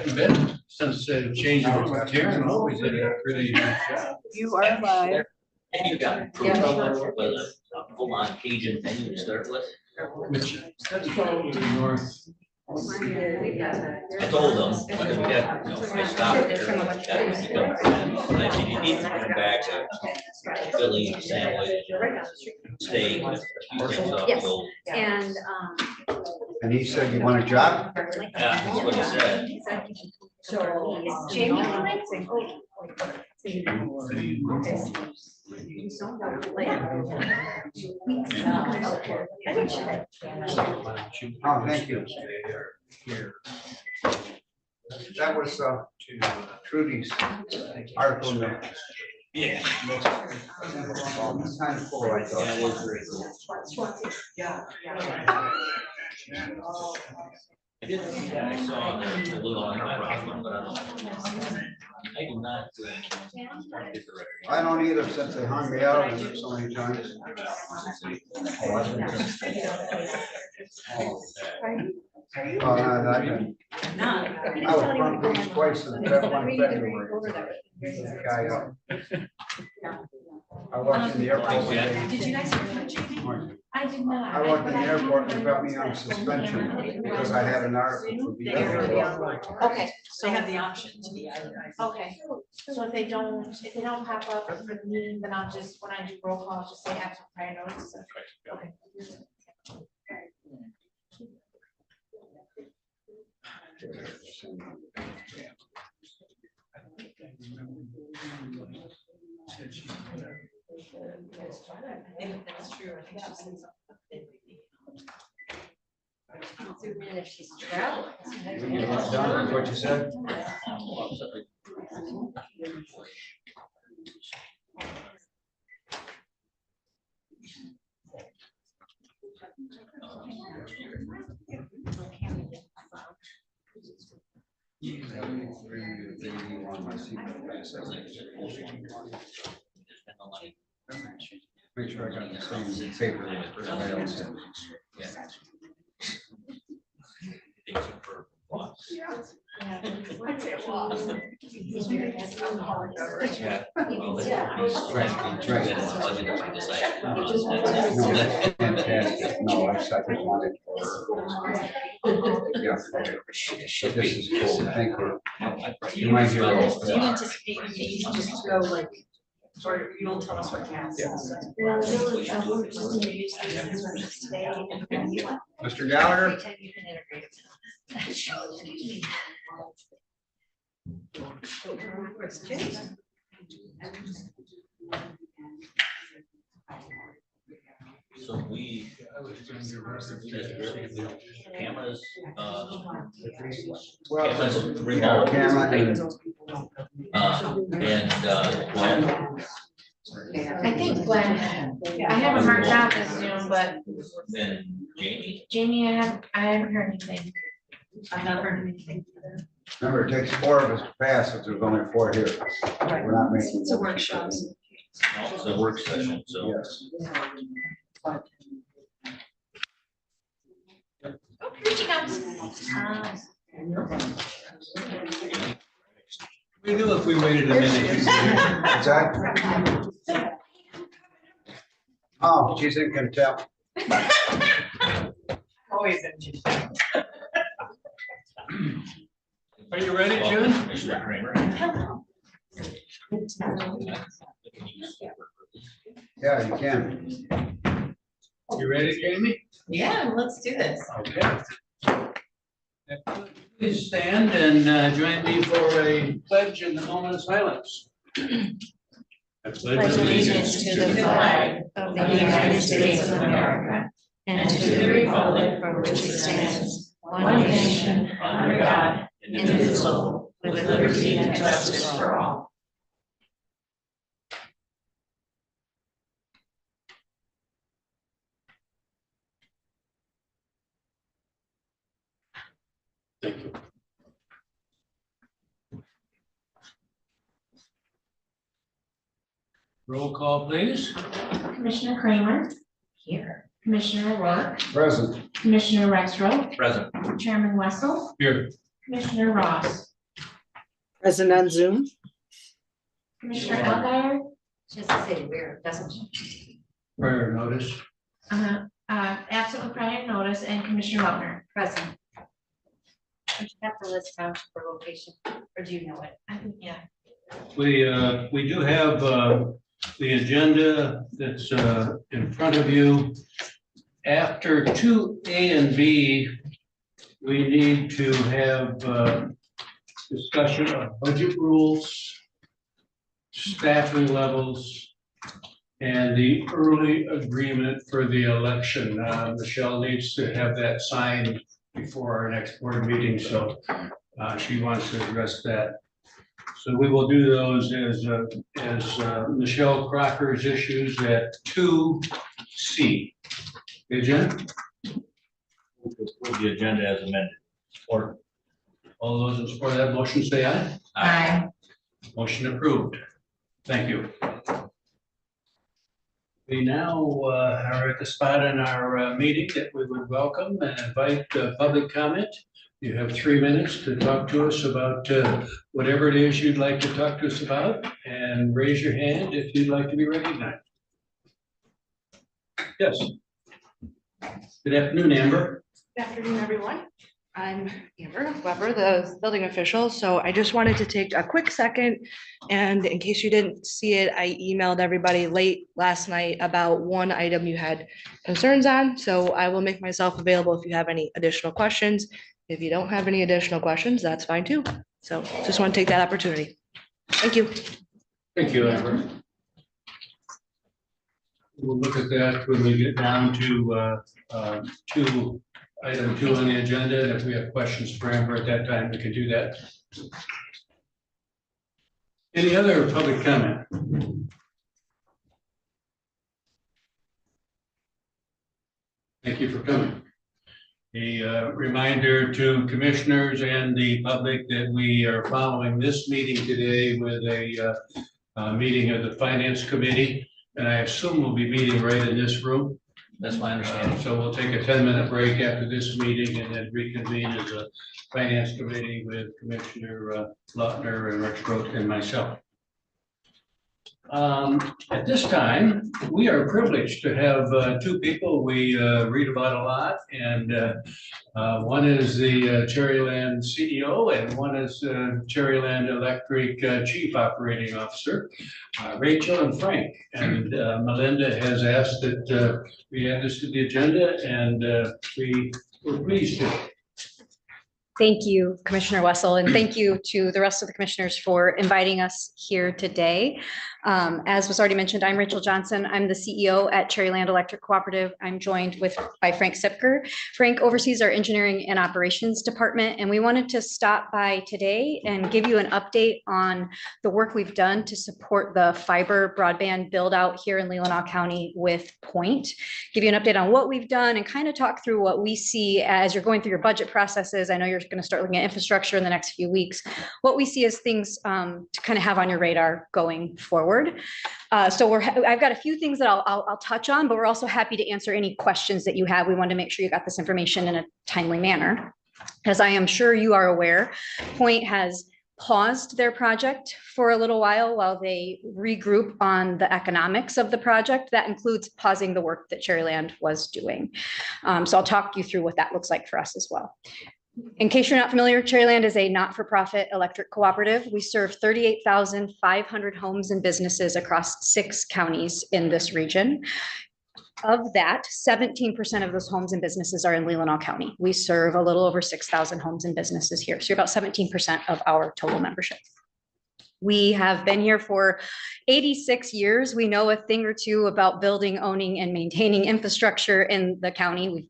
You bet. Since changing over to Karen, always did a really nice job. You are live. And you got with a full on Cajun thing to start with. Which, that's probably north. I told them, because we got, I stopped there, that was become, and I said, you need to come back to Philly sandwich, steak, a few things off the old. And he said, you want a job? Yeah, that's what he said. So Jamie, Oh, thank you. That was Trudy's article. Yeah. Kind of cool, I thought. Yeah, it is very cool. I did see that, I saw the little problem, but I do not. I don't either, since they hung me out so many times. Oh, no, I was front page twice in February. Guy, I walked in the airport one day. did you guys hear from Jamie? I did not. I walked in the airport and they got me on suspension because I had an article. Okay, So they have the option to be. okay. So if they don't pop up for the meeting, then I'll just, when I do roll call, I'll just say absent prior notice. Okay. That's true. I think she said something. If she's traveling. Done with what you said? Make sure I got the same paper as everybody else. Yeah. Things are for blocks. Yeah, well, that's right, that's the budget that we decided. No, that's fantastic. No, I just wanted. Yeah. This is cool. Thank you. You might hear all Do you that. anticipate these just to go like, or you don't tell us what counts? Mr. Gallagher? So we cameras, Well, cameras, remote, camera and Glenn, I think Glenn, I haven't marked out this Zoom, but then Jamie. Jamie, I haven't heard anything. I've not heard anything. remember, it takes 4 of us to pass if there's only 4 here. Right. We're not making. It's a workshop. No, it's a work session, so. Yes. Oh, here she comes. We do if we waited a minute. What's that? Oh, she's in contempt. Always in. Are you ready, June? Commissioner Kramer. Yeah, you can. You ready, Jamie? Yeah, let's do this. Okay. Please stand and join me for a pledge in the moment of silence. I Pledge allegiance to the flag of the United States of America and to the republic for which it stands, one nation, under God, indivisible, with liberty and justice for all. Thank you. Roll call, please. Commissioner Kramer. Here. Commissioner Rourke. Present. Commissioner Rexroth. Present. Chairman Wessel. Here. Commissioner Ross. Present on Zoom. Commissioner Alguier. She has to say where, doesn't she? Prior notice. Absent with prior notice, and Commissioner Lautner. Present. You have to list down for location, or do you know it? I think, yeah. We do have the agenda that's in front of you. After 2A and B, we need to have discussion of budget rules, staffing levels, and the early agreement for the election. Michelle needs to have that signed before our next board meeting, so she wants to address that. So we will do those as Michelle Crocker's issues at 2C. Okay, Jen? Approve the agenda as amended. Or All those in support of that motion, say aye. Aye. Motion approved. Thank you. We now are at the spot in our meeting that we would welcome and invite public comment. You have 3 minutes to talk to us about whatever it is you'd like to talk to us about, and raise your hand if you'd like to be recognized. Yes. Good afternoon, Amber. Good afternoon, everyone. I'm Amber Weber, the building official. So I just wanted to take a quick second. And in case you didn't see it, I emailed everybody late last night about one item you had concerns on. So I will make myself available if you have any additional questions. If you don't have any additional questions, that's fine too. So just want to take that opportunity. Thank you. Thank you, Amber. We'll look at that when we get down to item 2 on the agenda. And if we have questions for Amber at that time, we can do that. Any other public comment? Thank you for coming. A reminder to commissioners and the public that we are following this meeting today with a meeting of the Finance Committee. And I assume we'll be meeting right in this room. that's my understanding. So we'll take a 10-minute break after this meeting and then reconvene as a Finance Committee with Commissioner Lautner and Rex Grote and myself. At this time, we are privileged to have 2 people we read about a lot, and one is the Cherryland CEO, and one is Cherryland Electric Chief Operating Officer, Rachel and Frank. And Melinda has asked that we add this to the agenda, and we were pleased to. Thank you, Commissioner Wessel, and thank you to the rest of the commissioners for inviting us here today. As was already mentioned, I'm Rachel Johnson. I'm the CEO at Cherryland Electric Cooperative. I'm joined by Frank Sipker. Frank oversees our engineering and operations department, and we wanted to stop by today and give you an update on the work we've done to support the fiber broadband build out here in Leelanau County with Point. Give you an update on what we've done and kind of talk through what we see as you're going through your budget processes. I know you're going to start looking at infrastructure in the next few weeks. What we see as things to kind of have on your radar going forward. So I've got a few things that I'll touch on, but we're also happy to answer any questions that you have. We wanted to make sure you got this information in a timely manner. As I am sure you are aware, Point has paused their project for a little while they regroup on the economics of the project. That includes pausing the work that Cherryland was doing. So I'll talk you through what that looks like for us as well. In case you're not familiar, Cherryland is a not-for-profit electric cooperative. We serve 38,500 homes and businesses across 6 counties in this region. Of that, 17% of those homes and businesses are in Leelanau County. We serve a little over 6,000 homes and businesses here. So you're about 17% of our total membership. We have been here for 86 years. We know a thing or two about building, owning, and maintaining infrastructure in the county.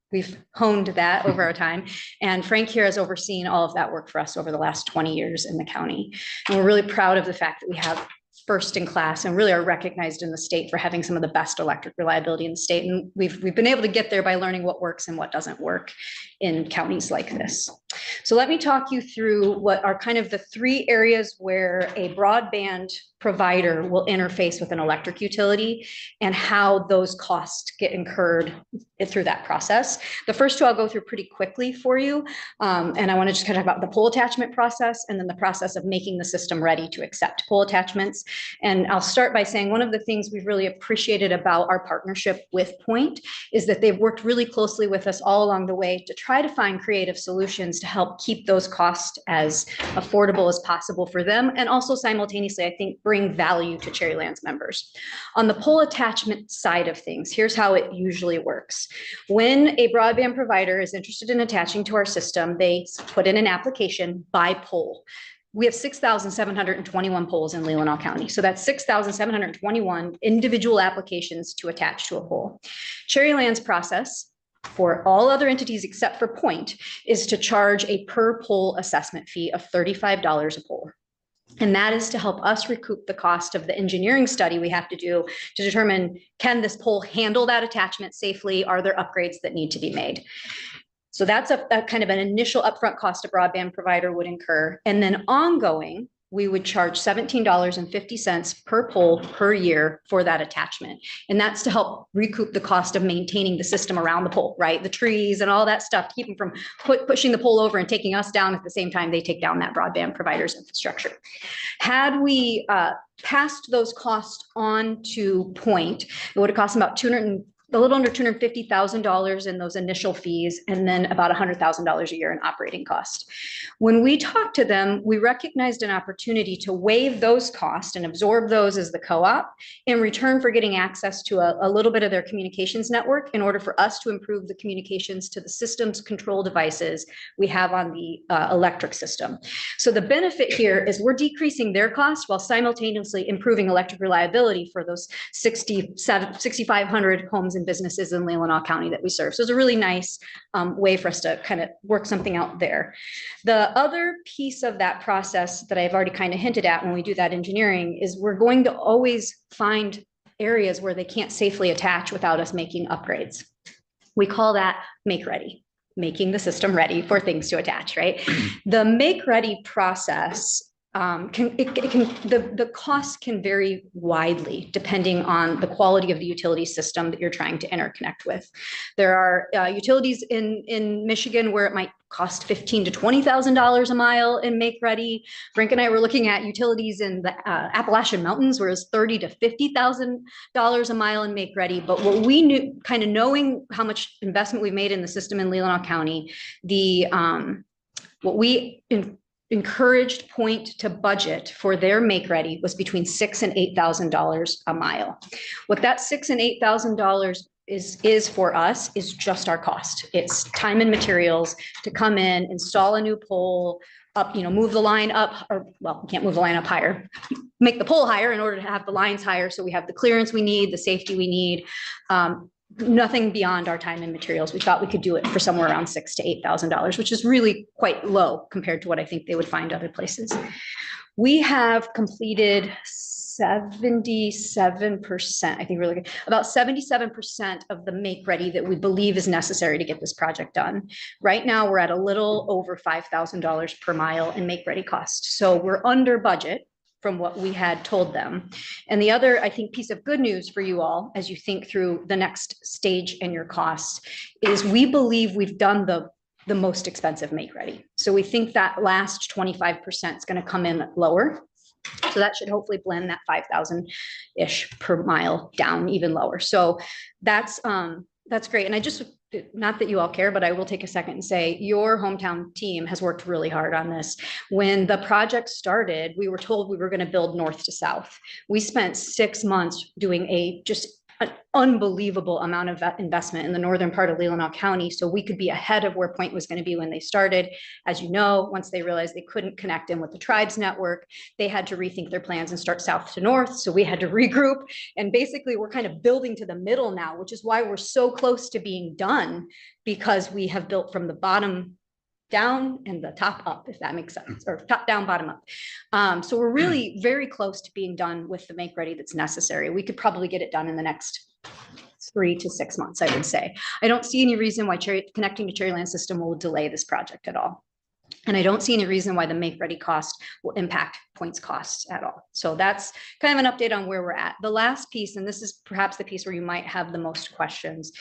We've honed that over our time. And Frank here has overseen all of that work for us over the last 20 years in the county. And we're really proud of the fact that we have first in class and really are recognized in the state for having some of the best electric reliability in the state. And we've been able to get there by learning what works and what doesn't work in counties like this. So let me talk you through what are kind of the three areas where a broadband provider will interface with an electric utility and how those costs get incurred through that process. The first two I'll go through pretty quickly for you. And I want to just kind of talk about the pole attachment process and then the process of making the system ready to accept pole attachments. And I'll start by saying one of the things we've really appreciated about our partnership with Point is that they've worked really closely with us all along the way to try to find creative solutions to help keep those costs as affordable as possible for them. And also simultaneously, I think, bring value to Cherryland's members. On the pole attachment side of things, here's how it usually works. When a broadband provider is interested in attaching to our system, they put in an application by pole. We have 6,721 poles in Leelanau County. So that's 6,721 individual applications to attach to a pole. Cherryland's process for all other entities except for Point is to charge a per pole assessment fee of $35 a pole. And that is to help us recoup the cost of the engineering study we have to do to determine, can this pole handle that attachment safely? Are there upgrades that need to be made? So that's a kind of an initial upfront cost a broadband provider would incur. And then ongoing, we would charge $17.50 per pole per year for that attachment. And that's to help recoup the cost of maintaining the system around the pole, right? The trees and all that stuff, to keep them from pushing the pole over and taking us down at the same time they take down that broadband provider's infrastructure. Had we passed those costs on to Point, it would have cost about a little under $250,000 in those initial fees, and then about $100,000 a year in operating costs. When we talked to them, we recognized an opportunity to waive those costs and absorb those as the co-op in return for getting access to a little bit of their communications network in order for us to improve the communications to the systems control devices we have on the electric system. So the benefit here is we're decreasing their costs while simultaneously improving electric reliability for those 6,500 homes and businesses in Leelanau County that we serve. So it's a really nice way for us to kind of work something out there. The other piece of that process that I've already kind of hinted at when we do that engineering is we're going to always find areas where they can't safely attach without us making upgrades. We call that make ready, making the system ready for things to attach, right? The make ready process the cost can vary widely depending on the quality of the utility system that you're trying to interconnect with. There are utilities in Michigan where it might cost $15,000 to $20,000 a mile in make ready. Frank and I were looking at utilities in the Appalachian Mountains where it's $30,000 to $50,000 a mile in make ready. But what we knew, kind of knowing how much investment we've made in the system in Leelanau County, what we encouraged Point to budget for their make ready was between $6,000 and $8,000 a mile. What that $6,000 and $8,000 is for us is just our cost. It's time and materials to come in, install a new pole, up, move the line up, or well, we can't move the line up higher, make the pole higher in order to have the lines higher. So we have the clearance we need, the safety we need. Nothing beyond our time and materials. We thought we could do it for somewhere around $6,000 to $8,000, which is really quite low compared to what I think they would find other places. We have completed 77%, I think really good, about 77% of the make ready that we believe is necessary to get this project done. Right now, we're at a little over $5,000 per mile in make ready cost. So we're under budget from what we had told them. And the other, I think, piece of good news for you all, as you think through the next stage and your costs, is we believe we've done the most expensive make ready. So we think that last 25% is going to come in lower. So that should hopefully blend that 5,000-ish per mile down even lower. So that's great. And I just, not that you all care, but I will take a second and say your hometown team has worked really hard on this. When the project started, we were told we were going to build north to south. We spent 6 months doing just an unbelievable amount of investment in the northern part of Leelanau County so we could be ahead of where Point was going to be when they started. As you know, once they realized they couldn't connect in with the tribes network, they had to rethink their plans and start south to north. So we had to regroup, and basically we're kind of building to the middle now, which is why we're so close to being done, because we have built from the bottom down and the top up, if that makes sense, or top down, bottom up. So we're really very close to being done with the make ready that's necessary. We could probably get it done in the next 3 to 6 months, I would say. I don't see any reason why connecting to Cherryland system will delay this project at all. And I don't see any reason why the make ready cost will impact points costs at all. So that's kind of an update on where we're at. The last piece, and this is perhaps the piece where you might have the most questions,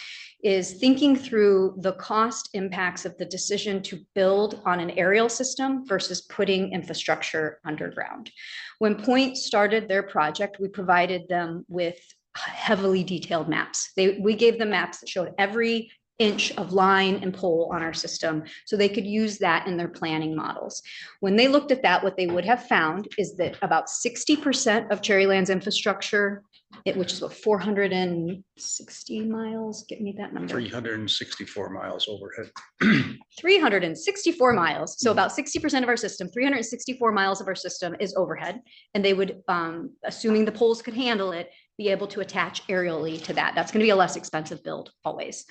is thinking through the cost impacts of the decision to build on an aerial system versus putting infrastructure underground. When Point started their project, we provided them with heavily detailed maps. We gave them maps that showed every inch of line and pole on our system, so they could use that in their planning models. When they looked at that, what they would have found is that about 60% of Cherryland's infrastructure, which is about 460 miles, get me that number. 364 miles overhead. 364 miles. So about 60% of our system, 364 miles of our system is overhead. And they would, assuming the poles could handle it, be able to attach aerially to that. That's going to be a less expensive build always.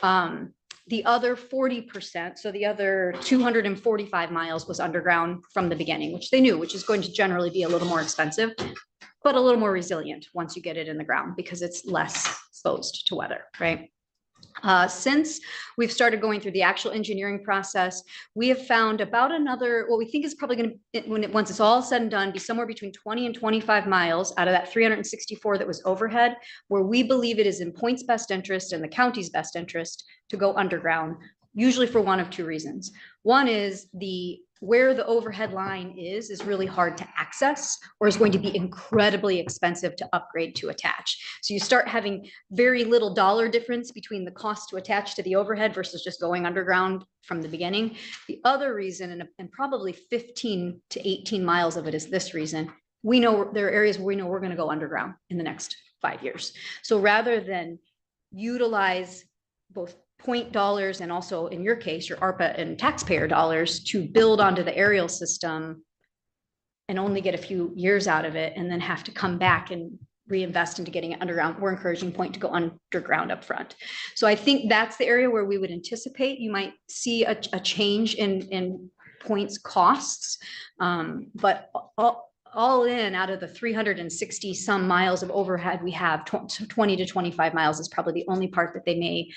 The other 40%, so the other 245 miles was underground from the beginning, which they knew, which is going to generally be a little more expensive, but a little more resilient once you get it in the ground because it's less exposed to weather, right? Since we've started going through the actual engineering process, we have found about another, what we think is probably going to, once it's all said and done, be somewhere between 20 and 25 miles out of that 364 that was overhead, where we believe it is in Point's best interest and the county's best interest to go underground, usually for one of two reasons. One is where the overhead line is really hard to access or is going to be incredibly expensive to upgrade to attach. So you start having very little dollar difference between the cost to attach to the overhead versus just going underground from the beginning. The other reason, and probably 15 to 18 miles of it is this reason, we know there are areas where we know we're going to go underground in the next 5 years. So rather than utilize both Point dollars and also in your case, your ARPA and taxpayer dollars to build onto the aerial system and only get a few years out of it and then have to come back and reinvest into getting it underground, we're encouraging Point to go underground up front. So I think that's the area where we would anticipate you might see a change in Point's costs. But all in, out of the 360 some miles of overhead we have, 20 to 25 miles is probably the only part that they may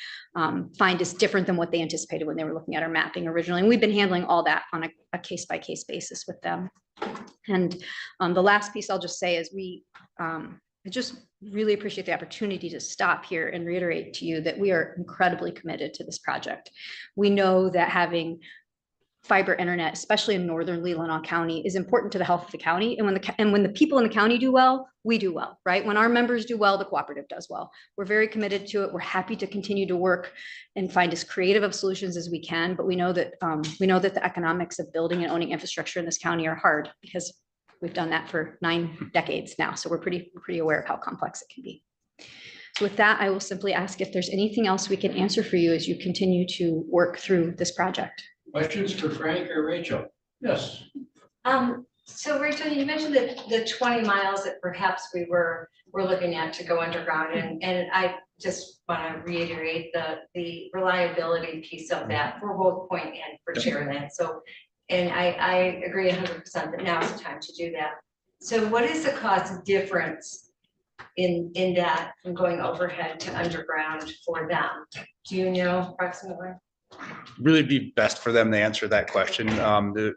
find is different than what they anticipated when they were looking at our mapping originally. And we've been handling all that on a case-by-case basis with them. And the last piece I'll just say is I just really appreciate the opportunity to stop here and reiterate to you that we are incredibly committed to this project. We know that having fiber internet, especially in northern Leelanau County, is important to the health of the county. And when the people in the county do well, we do well, right? When our members do well, the cooperative does well. We're very committed to it. We're happy to continue to work and find as creative of solutions as we can. But we know that the economics of building and owning infrastructure in this county are hard because we've done that for 9 decades now. So we're pretty aware of how complex it can be. So with that, I will simply ask if there's anything else we can answer for you as you continue to work through this project. Questions for Frank or Rachel? Yes. So Rachel, you mentioned that the 20 miles that perhaps we're looking at to go underground, and I just want to reiterate the reliability piece of that for both Point and for Cherryland. So, and I agree 100% that now is the time to do that. So what is the cost difference in that from going overhead to underground for them? Do you know approximately? Really be best for them to answer that question.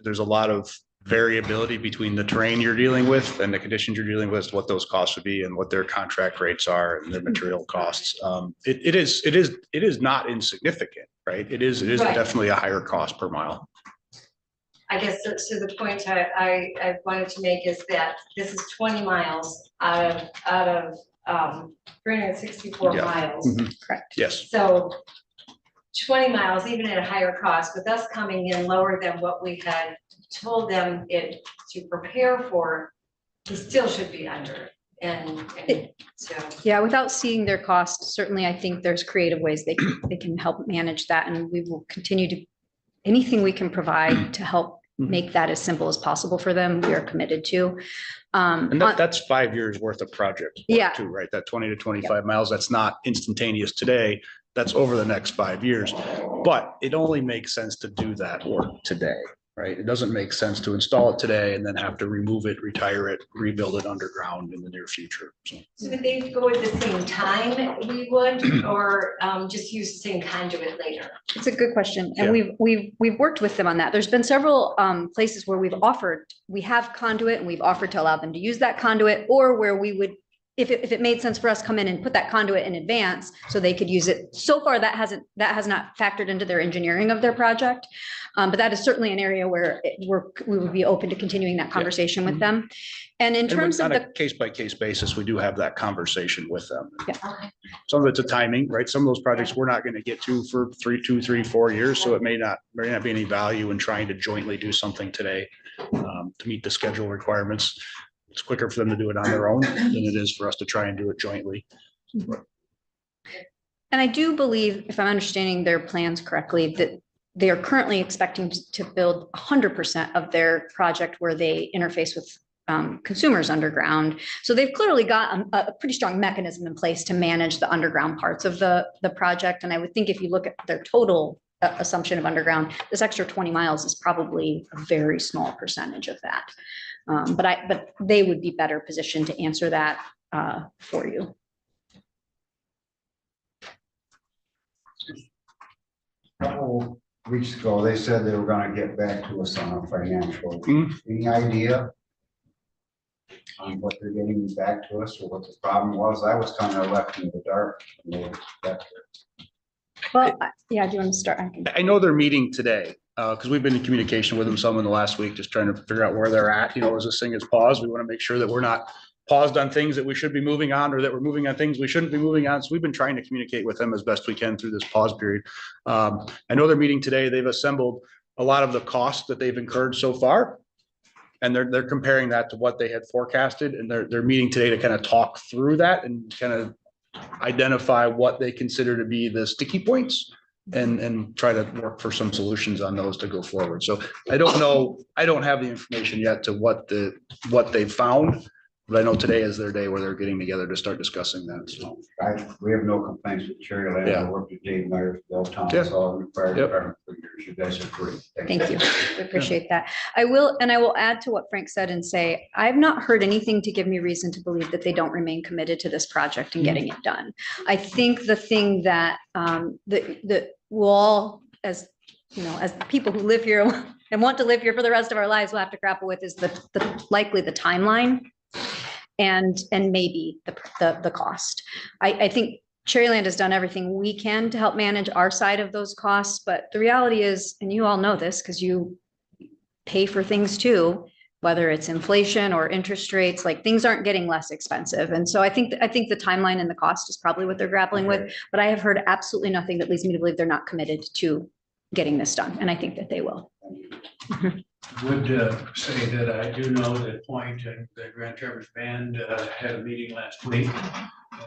There's a lot of variability between the terrain you're dealing with and the conditions you're dealing with, what those costs would be and what their contract rates are and their material costs. It is not insignificant, right? It is Right. Definitely a higher cost per mile. I guess so the point I wanted to make is that this is 20 miles out of 364 Yeah. miles. Mhm. Correct. Yes. So 20 miles, even at a higher cost, with us coming in lower than what we had told them it to prepare for, we still should be under. And so. Yeah, without seeing their costs, certainly I think there's creative ways they can help manage that. And we will continue to, anything we can provide to help make that as simple as possible for them, we are committed to. And that's 5 years worth of project work Yeah. too, right? That 20 to 25 miles, that's not instantaneous today. That's over the next 5 years. But it only makes sense to do that work today, right? It doesn't make sense to install it today and then have to remove it, retire it, rebuild it underground in the near future. So So would they go at the same time we would, or just use the same conduit later? It's a good question. Yeah. And we've worked with them on that. There's been several places where we have conduit and we've offered to allow them to use that conduit, or where we would, if it made sense for us, come in and put that conduit in advance so they could use it. So far, that has not factored into their engineering of their project. But that is certainly an area where we would be open to continuing that conversation with them. And in terms of on the, a case-by-case basis, we do have that conversation with them. Yeah. Some of it's a timing, right? Some of those projects we're not going to get to for 2, 3, 4 years. So it may not be any value in trying to jointly do something today to meet the schedule requirements. It's quicker for them to do it on their own than it is for us to try and do it jointly. and I do believe, if I'm understanding their plans correctly, that they are currently expecting to build 100% of their project where they interface with consumers underground. So they've clearly got a pretty strong mechanism in place to manage the underground parts of the project. And I would think if you look at their total assumption of underground, this extra 20 miles is probably a very small percentage of that. But they would be better positioned to answer that for you. Couple weeks ago, they said they were gonna get back to us on a financial, Mhm. any idea on what they're getting back to us, or what the problem was? I was kind of left in the dark. Well, yeah, do you want to start? I know they're meeting today because we've been in communication with them some in the last week, just trying to figure out where they're at. As this thing is paused, we want to make sure that we're not paused on things that we should be moving on, or that we're moving on things we shouldn't be moving on. So we've been trying to communicate with them as best we can through this pause period. I know they're meeting today. They've assembled a lot of the costs that they've incurred so far. And they're comparing that to what they had forecasted, and they're meeting today to kind of talk through that and kind of identify what they consider to be the sticky points and try to work for some solutions on those to go forward. So I don't know, I don't have the information yet to what they've found, but I know today is their day where they're getting together to start discussing that. So We have no complaints with Cherry Land. Yeah. I worked with Dave Meyer, Belltown, Yeah. so in the fire Yep. department for years. You guys are great. Thank you. We appreciate that. I will add to what Frank said and say, I've not heard anything to give me reason to believe that they don't remain committed to this project and getting it done. I think the thing that that we'll all, as as people who live here and want to live here for the rest of our lives, will have to grapple with is likely the timeline and maybe the cost. I think Cherryland has done everything we can to help manage our side of those costs, but the reality is, and you all know this because you pay for things too, whether it's inflation or interest rates, like things aren't getting less expensive. And so I think the timeline and the cost is probably what they're grappling with, but I have heard absolutely nothing that leads me to believe they're not committed to getting this done. And I think that they will. Would say that I do know that Point and the Grand Traverse Band had a meeting last week. And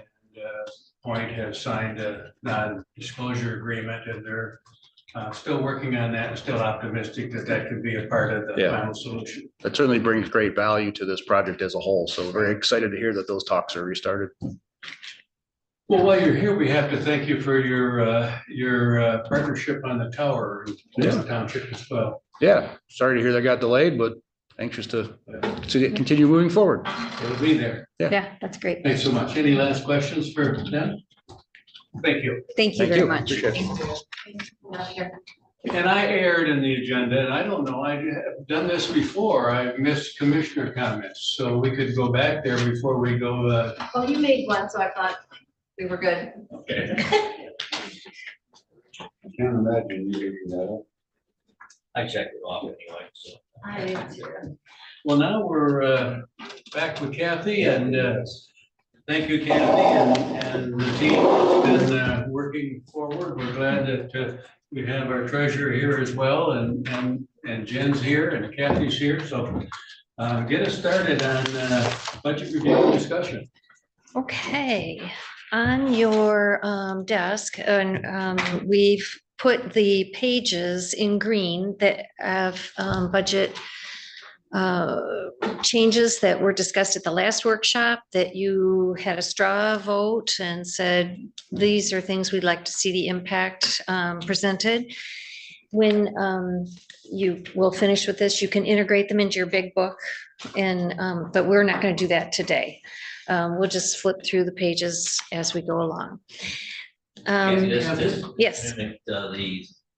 Point has signed a non-disclosure agreement, and they're still working on that and still optimistic that could be a part of the Yeah. final solution. that certainly brings great value to this project as a whole. So we're very excited to hear that those talks are restarted. Well, while you're here, we have to thank you for your partnership on the tower in Yeah. Township as well. Yeah, sorry to hear that got delayed, but anxious to continue moving forward. It'll be there. Yeah, that's great. Thanks so much. Any last questions for them? Thank you. Thank you Thank very you. much. Appreciate it. And I erred in the agenda, and I don't know, I have done this before. I missed commissioner comments, so we could go back there before we go. Well, you made one, so I thought we were good. Okay. I can't imagine you doing that. I checked it off anyway, so. Well, now we're back with Kathy, and thank you, Kathy, and the team has been working forward. We're glad that we have our treasurer here as well, and Jen's here, and Kathy's here. So get us started on budget review discussion. Okay, on your desk, and we've put the pages in green that have budget changes that were discussed at the last workshop, that you had a straw vote and said, these are things we'd like to see the impact presented. when you will finish with this, you can integrate them into your big book. And, but we're not going to do that today. We'll just flip through the pages as we go along. Kathy, this. Yes.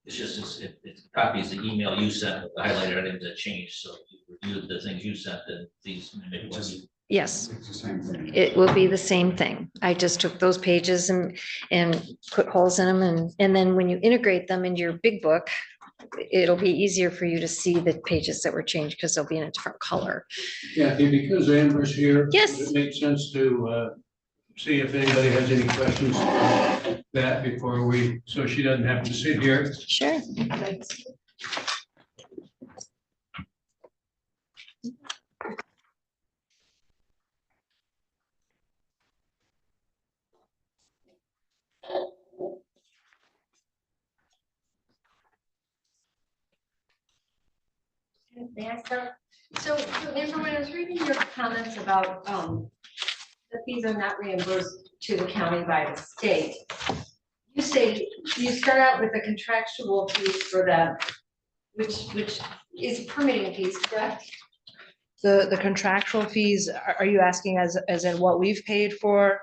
It's just, it copies the email you sent, with the highlighted items that changed, so you reviewed the things you sent, and these. Yes, It's the same thing. it will be the same thing. I just took those pages and put holes in them, and then when you integrate them into your big book, it'll be easier for you to see the pages that were changed because they'll be in a different color. Kathy, because Amber's here. Yes. Does it make sense to see if anybody has any questions on that before so she doesn't have to sit here? Sure. May I start? So Amber, when I was reading your comments about the fees are not reimbursed to the county by the state, you say you start out with the contractual fees for the, which is permitting fees, correct? The contractual fees, are you asking as in what we've paid for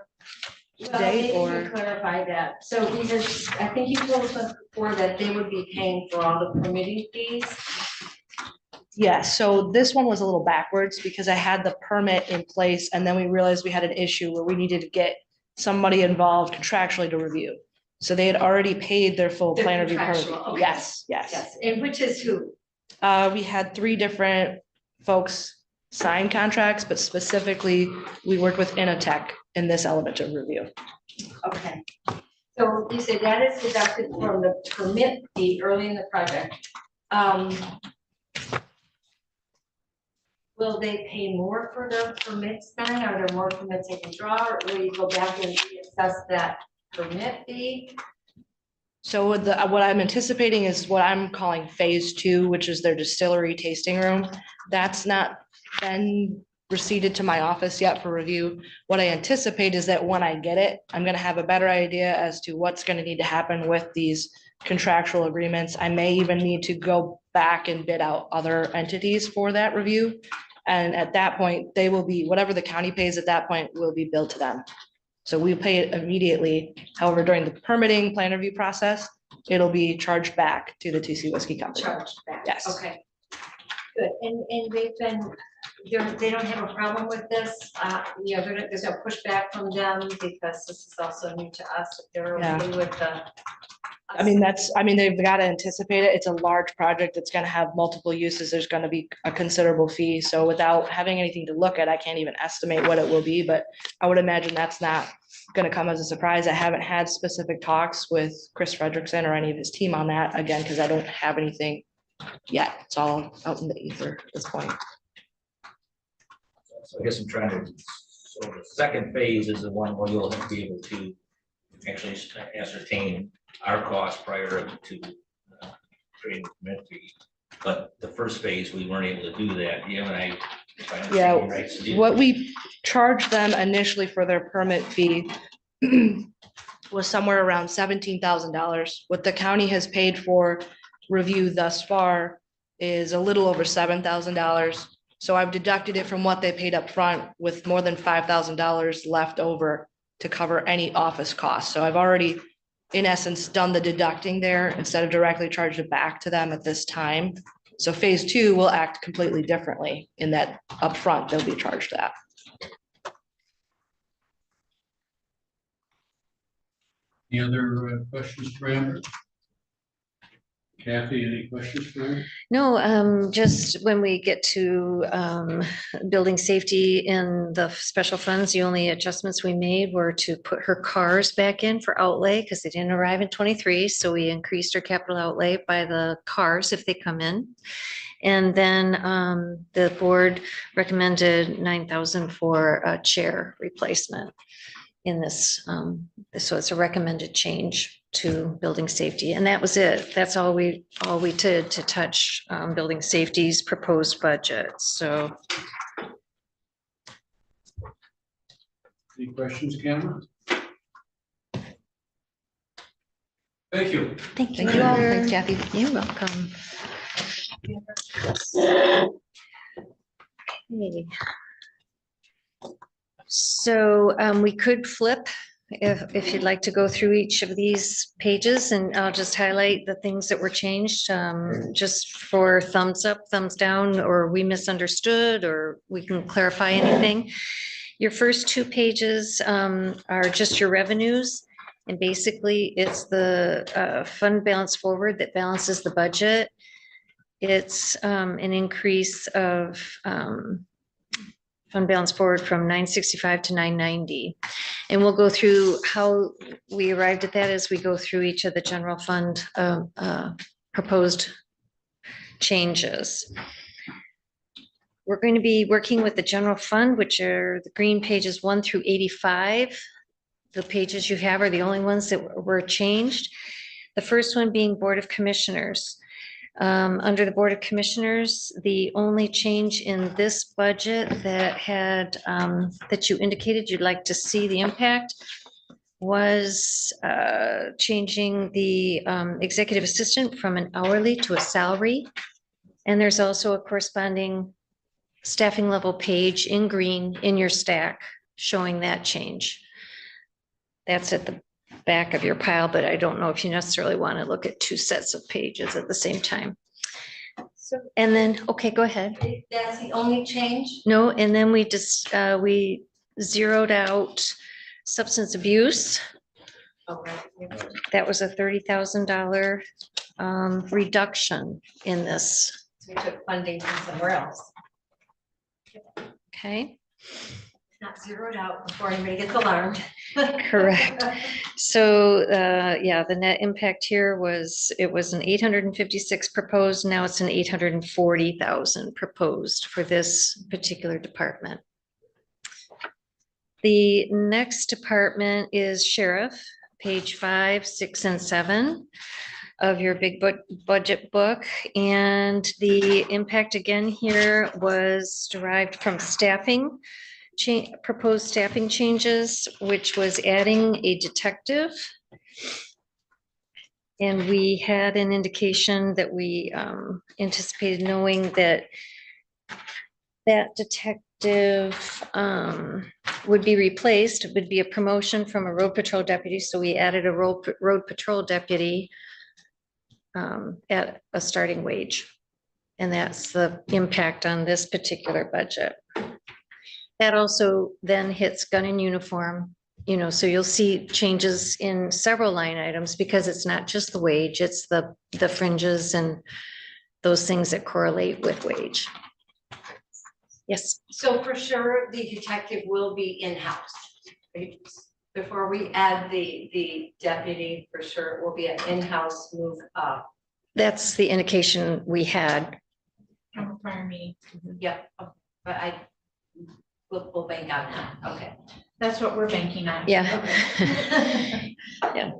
to Well, date, maybe you or? can clarify that. So these are, I think you told us before that they would be paying for all the permitting fees. Yeah, so this one was a little backwards because I had the permit in place and then we realized we had an issue where we needed to get somebody involved contractually to review. So they had already paid their full The plan review permit. contractual, okay. Yes, yes. Yes, and which is who? We had 3 different folks sign contracts, but specifically we worked with Inotech in this element of review. Okay. So you say that is deducted from the permit fee early in the project. Will they pay more for the permits then? Are there more permits they can draw, or will you go back and reassess that permit fee? So what I'm anticipating is what I'm calling phase 2, which is their distillery tasting room. That's not been receipted to my office yet for review. What I anticipate is that when I get it, I'm gonna have a better idea as to what's gonna need to happen with these contractual agreements. I may even need to go back and bid out other entities for that review. And at that point, they will be, whatever the county pays at that point will be billed to them. So we pay it immediately. However, during the permitting plan review process, it'll be charged back to the TC Whiskey Company. Charged back? Yes. Okay. Good, and they've been, they don't have a problem with this, you know, there's no pushback from them because this is also new to us, if they're okay with the. I mean, they've got to anticipate it. It's a large project. It's going to have multiple uses. There's going to be a considerable fee. So without having anything to look at, I can't even estimate what it will be, but I would imagine that's not going to come as a surprise. I haven't had specific talks with Chris Frederickson or any of his team on that, again, because I don't have anything yet. It's all out in the ether at this point. So I guess I'm trying to, so the second phase is the one where you'll be able to actually ascertain our cost prior to creating the permit fee. But the first phase, we weren't able to do that. You and I. if I understand you right, so What we charged them initially for their permit fee was somewhere around $17,000. What the county has paid for review thus far is a little over $7,000. So I've deducted it from what they paid up front with more than $5,000 left over to cover any office costs. So I've already, in essence, done the deducting there instead of directly charged it back to them at this time. So phase 2 will act completely differently in that upfront they'll be charged that. Any other questions for Amber? Kathy, any questions for her? No, just when we get to building safety in the special funds, the only adjustments we made were to put her cars back in for outlay because they didn't arrive in 23. So we increased our capital outlay by the cars if they come in. And then the board recommended 9,000 for a chair replacement in this. So it's a recommended change to building safety. And that was it. That's all we did to touch building safety's proposed budget. So. Any questions, Cameron? Thank you. Thank you. Thank you all. Amber. Thanks, Kathy. You're welcome. Okay. So we could flip if you'd like to go through each of these pages, and I'll just highlight the things that were changed, just for thumbs up, thumbs down, or we misunderstood, or we can clarify anything. Your first two pages are just your revenues. And basically, it's the fund balance forward that balances the budget. It's an increase of fund balance forward from 965 to 990. And we'll go through how we arrived at that as we go through each of the general fund proposed changes. We're going to be working with the general fund, which are the green pages 1 through 85. The pages you have are the only ones that were changed. The first one being Board of Commissioners. Under the Board of Commissioners, the only change in this budget that had, that you indicated you'd like to see the impact was changing the executive assistant from an hourly to a salary. And there's also a corresponding staffing level page in green in your stack showing that change. That's at the back of your pile, but I don't know if you necessarily want to look at two sets of pages at the same time. So And then, okay, go ahead. that's the only change? No, and then we just, we zeroed out substance abuse. Okay. That was a $30,000 reduction in this. So we took funding from somewhere else. Okay, Not zeroed out before anybody gets alarmed. correct. So, yeah, the net impact here was, it was an 856 proposed, now it's an 840,000 proposed for this particular department. The next department is sheriff, page 5, 6, and 7 of your big budget book. And the impact again here was derived from staffing, proposed staffing changes, which was adding a detective. And we had an indication that we anticipated knowing that that detective would be replaced, would be a promotion from a road patrol deputy. So we added a road patrol deputy at a starting wage. And that's the impact on this particular budget. That also then hits gun and uniform, you know, so you'll see changes in several line items because it's not just the wage, it's the fringes and those things that correlate with wage. Yes. So for sure, the detective will be in-house. Before we add the deputy, for sure, it will be an in-house move up. That's the indication we had. From prior meeting. Yep, but we'll bank on that, okay. That's what we're banking on. Yeah. Okay. Yeah.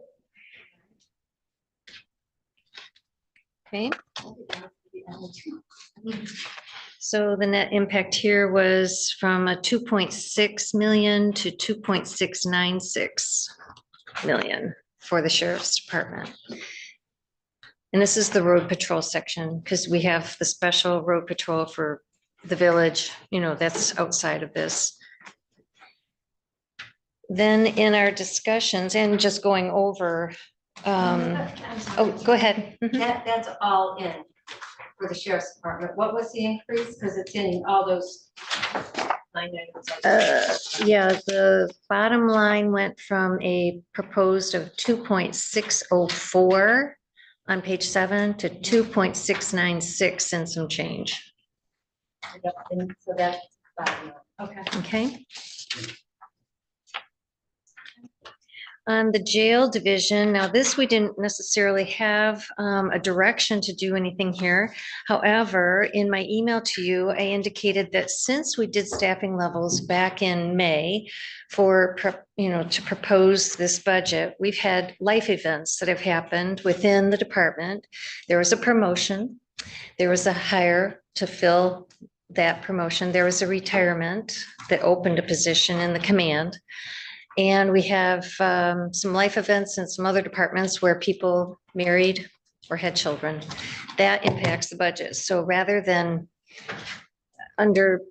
Okay. So the net impact here was from a 2.6 million to 2.696 million for the sheriff's department. And this is the road patrol section, because we have the special road patrol for the village, you know, that's outside of this. Then in our discussions and just going over, oh, go ahead. Mhm. That's all in for the sheriff's department. What was the increase? Because it's in all those line items. Yeah, the bottom line went from a proposed of 2.604 on page 7 to 2.696 and some change. And so that's, okay. Okay. On the jail division, now this, we didn't necessarily have a direction to do anything here. However, in my email to you, I indicated that since we did staffing levels back in May for, you know, to propose this budget, we've had life events that have happened within the department. There was a promotion, there was a hire to fill that promotion, there was a retirement that opened a position in the command. And we have some life events and some other departments where people married or had children. That impacts the budget. So rather than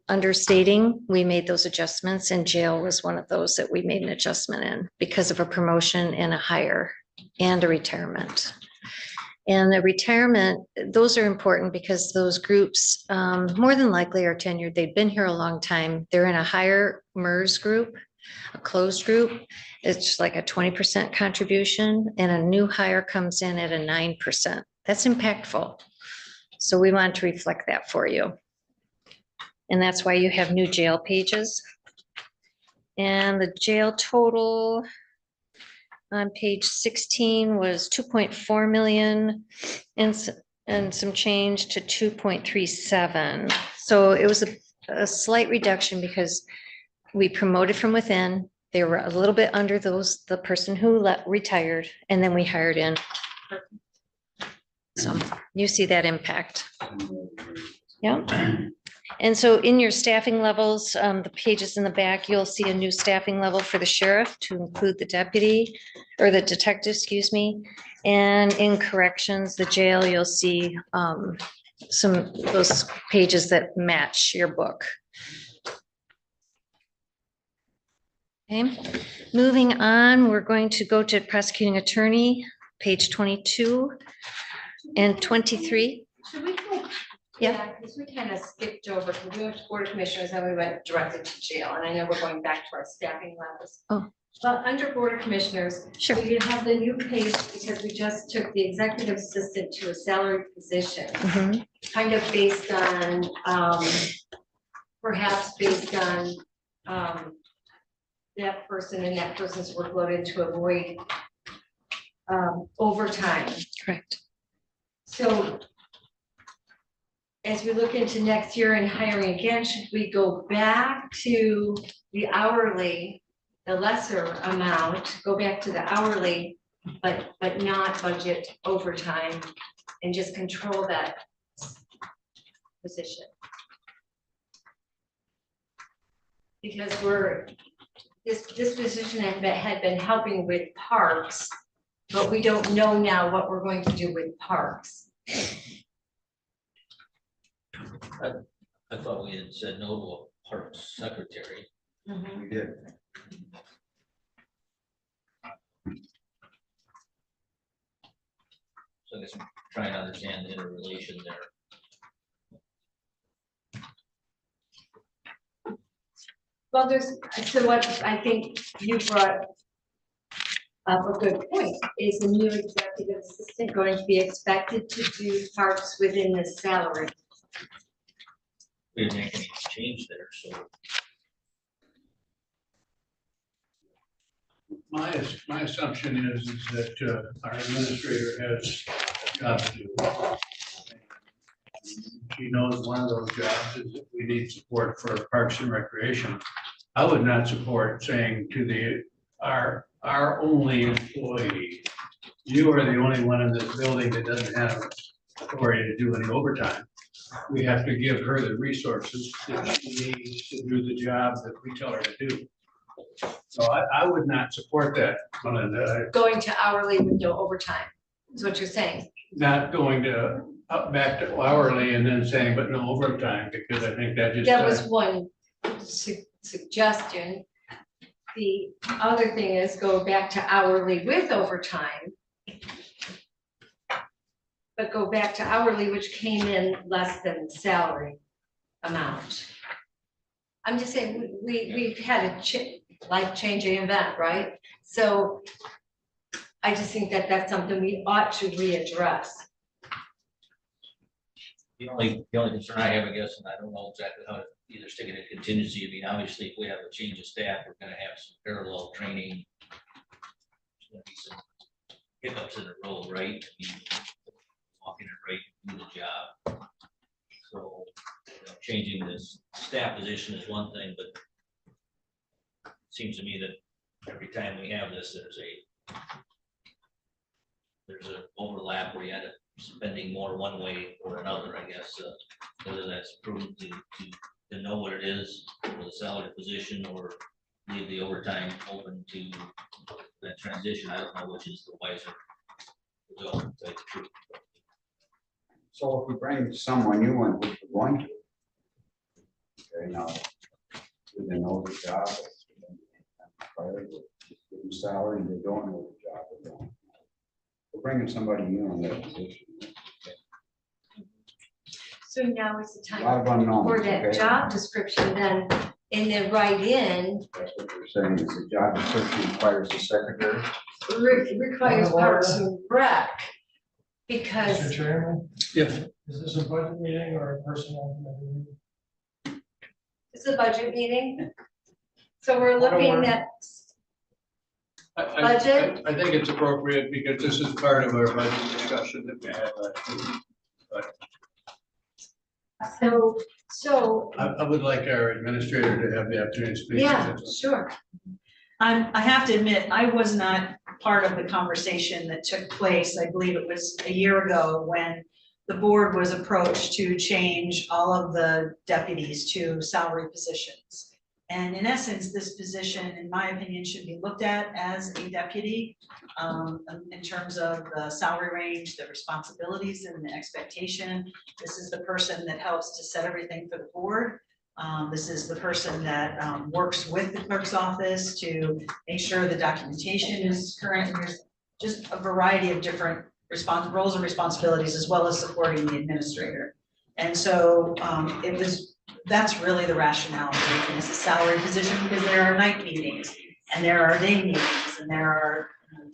understating, we made those adjustments, and jail was one of those that we made an adjustment in because of a promotion and a hire and a retirement. And the retirement, those are important because those groups more than likely are tenured. They've been here a long time. They're in a higher MERS group, a closed group. It's like a 20% contribution, and a new hire comes in at a 9%. That's impactful. So we want to reflect that for you. And that's why you have new jail pages. And the jail total on page 16 was 2.4 million and some change to 2.37. So it was a slight reduction because we promoted from within. They were a little bit under the person who retired, and then we hired in. So you see that impact. Yeah. And so in your staffing levels, the pages in the back, you'll see a new staffing level for the sheriff to include the deputy or the detective, excuse me. And in corrections, the jail, you'll see those pages that match your book. Okay, moving on, we're going to go to prosecuting attorney, page 22 and 23. Should we go? Yeah. Because we kind of skipped over, because we went to Board of Commissioners and we went directly to jail, and I know we're going back to our staffing levels. Oh. But under Board of Commissioners, Sure. we have the new page because we just took the executive assistant to a salaried position, Mhm. kind of based on, perhaps based on that person and that person's workload, and to avoid overtime. Correct. So as we look into next year and hiring again, should we go back to the hourly, the lesser amount, go back to the hourly, but not budget overtime and just control that position? Because this position had been helping with parks, but we don't know now what we're going to do with parks. I thought we had said no to a parks secretary. We did. So I guess I'm trying to understand the interrelation there. Well, so what I think you brought up a good point, is the new executive assistant going to be expected to do parks within the salary? We didn't make any change there, so. My assumption is that our administrator has a job to do. She knows one of those jobs is that we need support for Parks and Recreation. I would not support saying to our only employee, you are the only one in this building that doesn't have authority to do any overtime. We have to give her the resources that she needs to do the job that we tell her to do. So I would not support that, Melinda. Going to hourly with no overtime, is what you're saying? Not going to back to hourly and then saying, but no overtime, because I think that just. That was one suggestion. The other thing is go back to hourly with overtime. But go back to hourly, which came in less than the salary amount. I'm just saying, we've had a life-changing event, right? So I just think that that's something we ought to readdress. The only concern I have, I guess, and I don't know exactly how to either stick it in contingency. I mean, obviously, if we have a change of staff, we're gonna have some parallel training. There's gonna be some hiccups in the road, right? I mean, walking it right, do the job. So, changing this staff position is one thing, but it seems to me that every time we have this, there's an overlap where you end up spending more one way or another, I guess, whether that's prudent to know what it is for the salary position, or leave the overtime open to that transition. I don't know which is the wiser. result, to tell you the truth. So if we bring someone new in, which we're going to. Okay, now, do they know the job? Give them salary, they don't know the job. They don't. We're bringing somebody new in that position. So now is the A lot of time unknowns. for that Okay? job description then, and then write in, That's what they're saying, is the job description requires a secretary. requires Parks and Rec. Because, Mr. Chairman, Yes. is this a budget meeting or a personnel committee meeting? it's a budget meeting. So we're looking at, Budget? I think it's appropriate because this is part of our budget discussion that we had last week. so, I would like our administrator to have the opportunity to speak. yeah, sure. I have to admit, I was not part of the conversation that took place. I believe it was a year ago when the board was approached to change all of the deputies to salary positions. And in essence, this position, in my opinion, should be looked at as a deputy in terms of the salary range, the responsibilities and the expectation. This is the person that helps to set everything for the board. This is the person that works with the clerk's office to make sure the documentation is current. And there's just a variety of different roles and responsibilities, as well as supporting the administrator. And so that's really the rationale for making this a salary position, because there are night meetings and there are day meetings and there are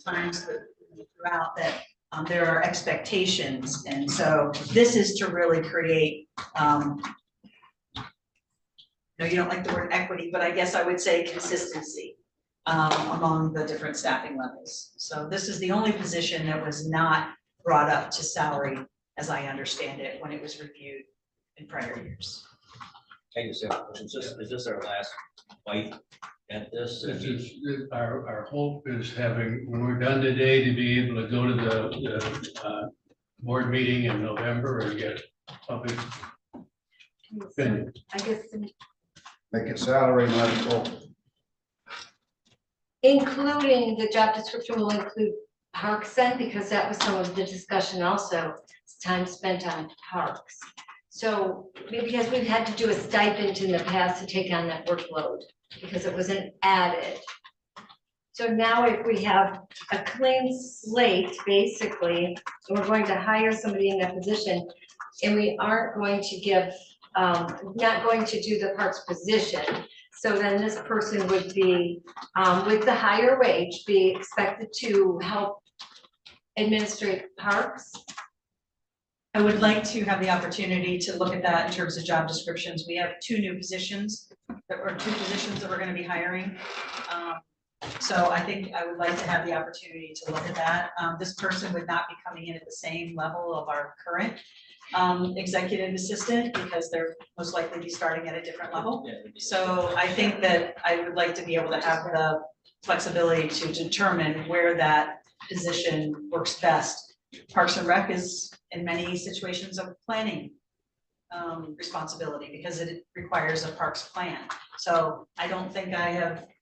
times throughout that there are expectations. And so this is to really create no, you don't like the word equity, but I guess I would say consistency among the different staffing levels. So this is the only position that was not brought up to salary, as I understand it, when it was reviewed in prior years. I just have a question. Is this our last fight at this? Our hope is having, when we're done today, to be able to go to the board meeting in November and get public opinion. I guess Make it salary and let it go. including the job description will include parks then, because that was some of the discussion also, it's time spent on parks. So maybe because we've had to do a stipend in the past to take on that workload, because it wasn't added. So now if we have a clean slate, basically, and we're going to hire somebody in that position, and we aren't going to give, not going to do the parks position, so then this person would be, with the higher wage, be expected to help administrate parks. I would like to have the opportunity to look at that in terms of job descriptions. We have two positions that we're going to be hiring. So I think I would like to have the opportunity to look at that. This person would not be coming in at the same level of our current executive assistant, because they're most likely be starting at a different level. So I think that I would like to be able to have the flexibility to determine where that position works best. Parks and Rec is in many situations a planning responsibility, because it requires a parks plan. So I don't think I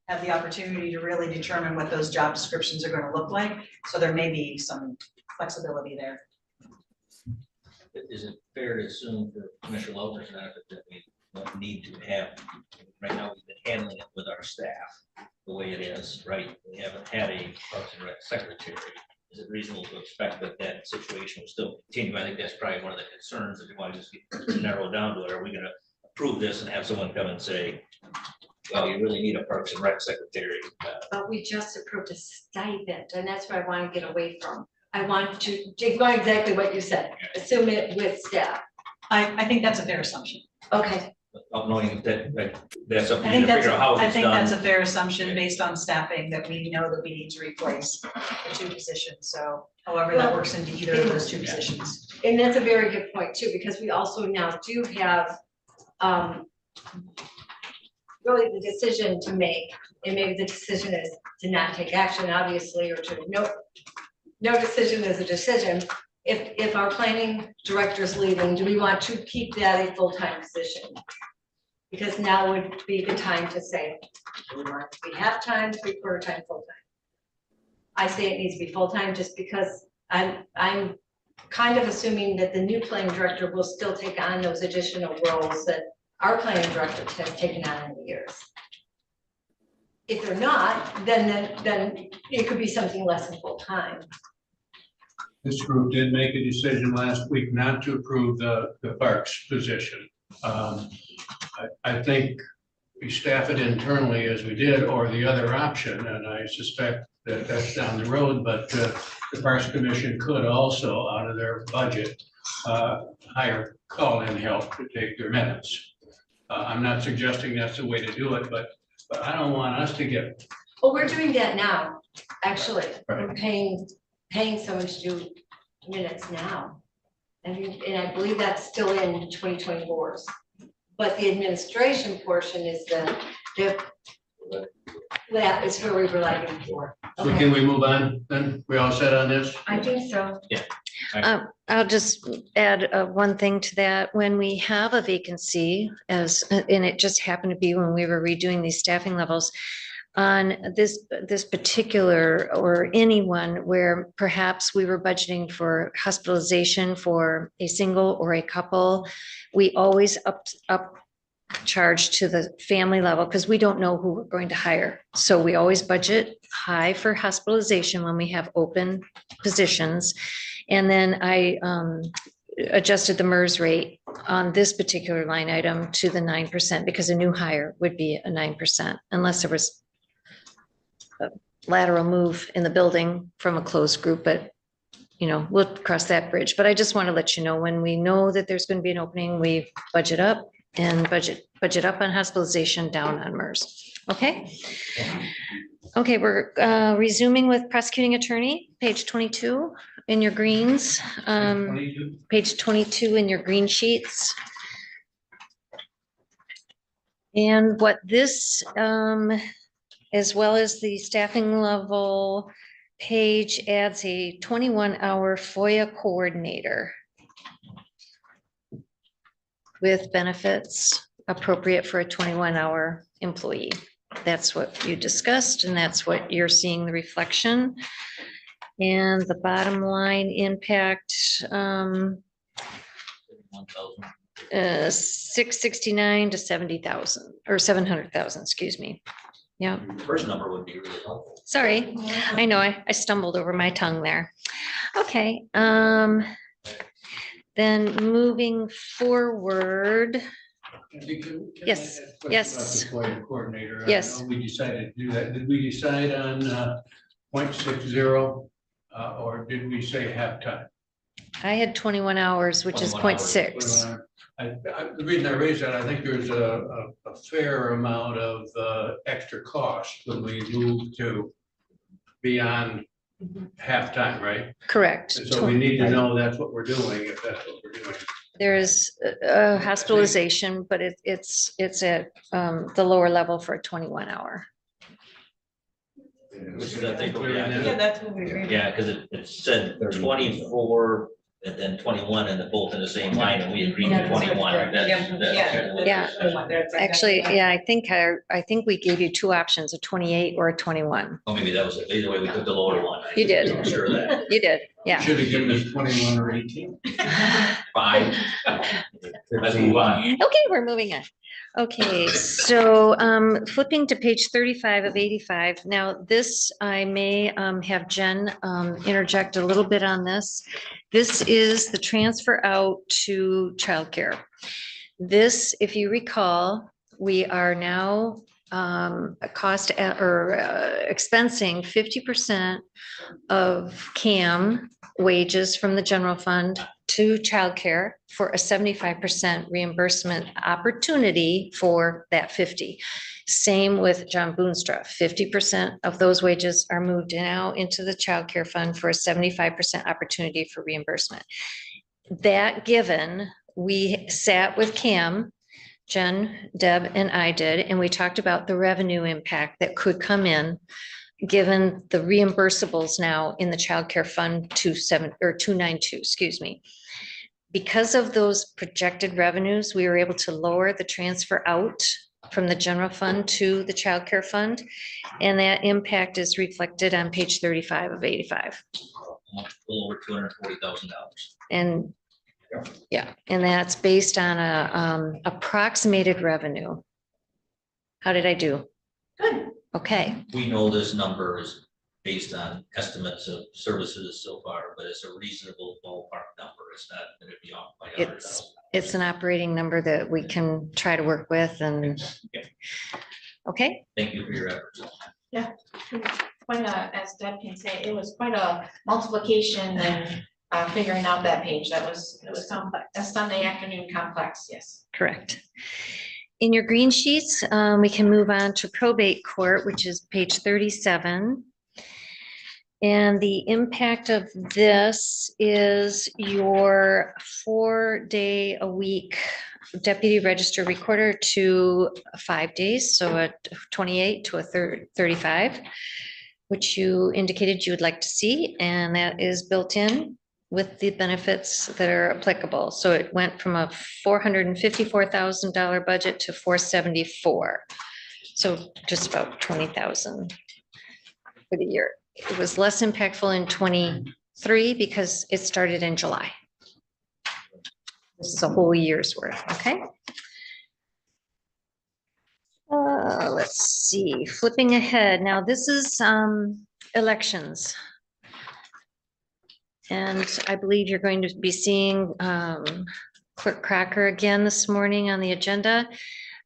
have the opportunity to really determine what those job descriptions are going to look like. So there may be some flexibility there. Is it fair to assume for Commissioner Lover's benefit that we don't need to have, right now we've been handling it with our staff the way it is, right? We haven't had a Parks and Rec secretary. Is it reasonable to expect that that situation will still continue? I think that's probably one of the concerns that you want to just narrow down to it. Are we going to approve this and have someone come and say, well, you really need a Parks and Rec secretary? But we just approved a stipend, and that's what I want to get away from. I want to, going exactly what you said, assume it with staff. I think that's a fair assumption. Okay, Of knowing that that's up to I you think to that's, figure out how I it's think that's a done. fair assumption based on staffing, that we know that we need to replace the two positions. So however that works into either of those two positions. and that's a very good point too, because we also now do have really the decision to make, and maybe the decision is to not take action, obviously, or to no decision is a decision. If our planning director is leaving, do we want to keep that a full-time position? Because now would be the time to say, Do we want it to be half-time, three-quarter time, full-time? I say it needs to be full-time just because I'm kind of assuming that the new planning director will still take on those additional roles that our planning director has taken on in the years. If they're not, then it could be something less than full-time. This group did make a decision last week not to approve the parks position. I think we staff it internally as we did, or the other option, and I suspect that that's down the road, but the Parks Commission could also, out of their budget, hire call-in help to take their minutes. I'm not suggesting that's the way to do it, but I don't want us to get. Well, we're doing that now, actually. Right. We're paying someone to do minutes now. And I believe that's still in 2024's. But the administration portion is that is where we were looking for. So can we move on then? We all set on this? I think so. I'll just add one thing to that. When we have a vacancy, and it just happened to be when we were redoing these staffing levels, on this particular or anyone where perhaps we were budgeting for hospitalization for a single or a couple, we always up charge to the family level because we don't know who we're going to hire. So we always budget high for hospitalization when we have open positions. And then I adjusted the MERS rate on this particular line item to the 9% because a new hire would be a 9% unless there was a lateral move in the building from a closed group, but we'll cross that bridge. But I just want to let you know, when we know that there's going to be an opening, we budget up and budget up on hospitalization, down on MERS. Okay. Okay, we're resuming with prosecuting attorney, page 22 in your greens, page 22 in your green sheets. And what this, as well as the staffing level page, adds a 21-hour FOIA coordinator with benefits appropriate for a 21-hour employee. That's what you discussed, and that's what you're seeing the reflection. And the bottom line impact, 669 to 70,000 or 700,000, excuse me. Yeah. First number would be really helpful. Sorry, I know I stumbled over my tongue there. Okay, then moving forward. Yes, yes. Coordinator. Yes. I know we decided to do that. Did we decide on 0.60 or did we say halftime? I had 21 hours, which is 21 0.6. The reason I raised that, I think there's a fair amount of extra cost when we move to beyond halftime, right? Correct. And so we need to know that's what we're doing, if that's what we're doing. There is hospitalization, but it's at the lower level for a 21-hour. Which is, I think, Yeah, that's what we agreed. yeah, because it said 24 and then 21 and they're both in the same line and we agreed to 21. Right? Yeah. Actually, yeah, I think we gave you two options, a 28 or a 21. Oh, maybe that was it. Either way, we took the lower one. You did. I'm sure of that. You did, yeah. Should have given us 21 or 18. Fine. Let's move on. Okay, we're moving on. Okay, so flipping to page 35 of 85. Now, this, I may have Jen interject a little bit on this. This is the transfer out to childcare. This, if you recall, we are now expensing 50% of CAM wages from the general fund to childcare for a 75% reimbursement opportunity for that 50. Same with John Boonstra, 50% of those wages are moved now into the childcare fund for a 75% opportunity for reimbursement. That given, we sat with CAM, Jen, Deb, and I did, and we talked about the revenue impact that could come in given the reimbursables now in the childcare fund 292, excuse me. Because of those projected revenues, we were able to lower the transfer out from the general fund to the child care fund. And that impact is reflected on page 35 of 85. A little over $240,000. And yeah, and that's based on a approximated revenue. How did I do? Good. Okay, We know this number is based on estimates of services so far, but it's a reasonable ballpark number. It's not going to be off by $100,000. it's an operating number that we can try to work with and, okay, Thank you for your efforts. Quite a, as Deb can say, it was quite a multiplication and figuring out that page. It was complex. A Sunday afternoon complex, yes. correct. In your green sheets, we can move on to probate court, which is page 37. And the impact of this is your 4-day-a-week deputy register recorder to 5 days, so a 28 to a 35, which you indicated you would like to see, and that is built in with the benefits that are applicable. So it went from a $454,000 budget to $474,000. So just about 20,000 for the year. It was less impactful in 23 because it started in July. This is a whole year's worth, okay? Let's see, flipping ahead. Now this is elections. And I believe you're going to be seeing Clerk Crocker again this morning on the agenda.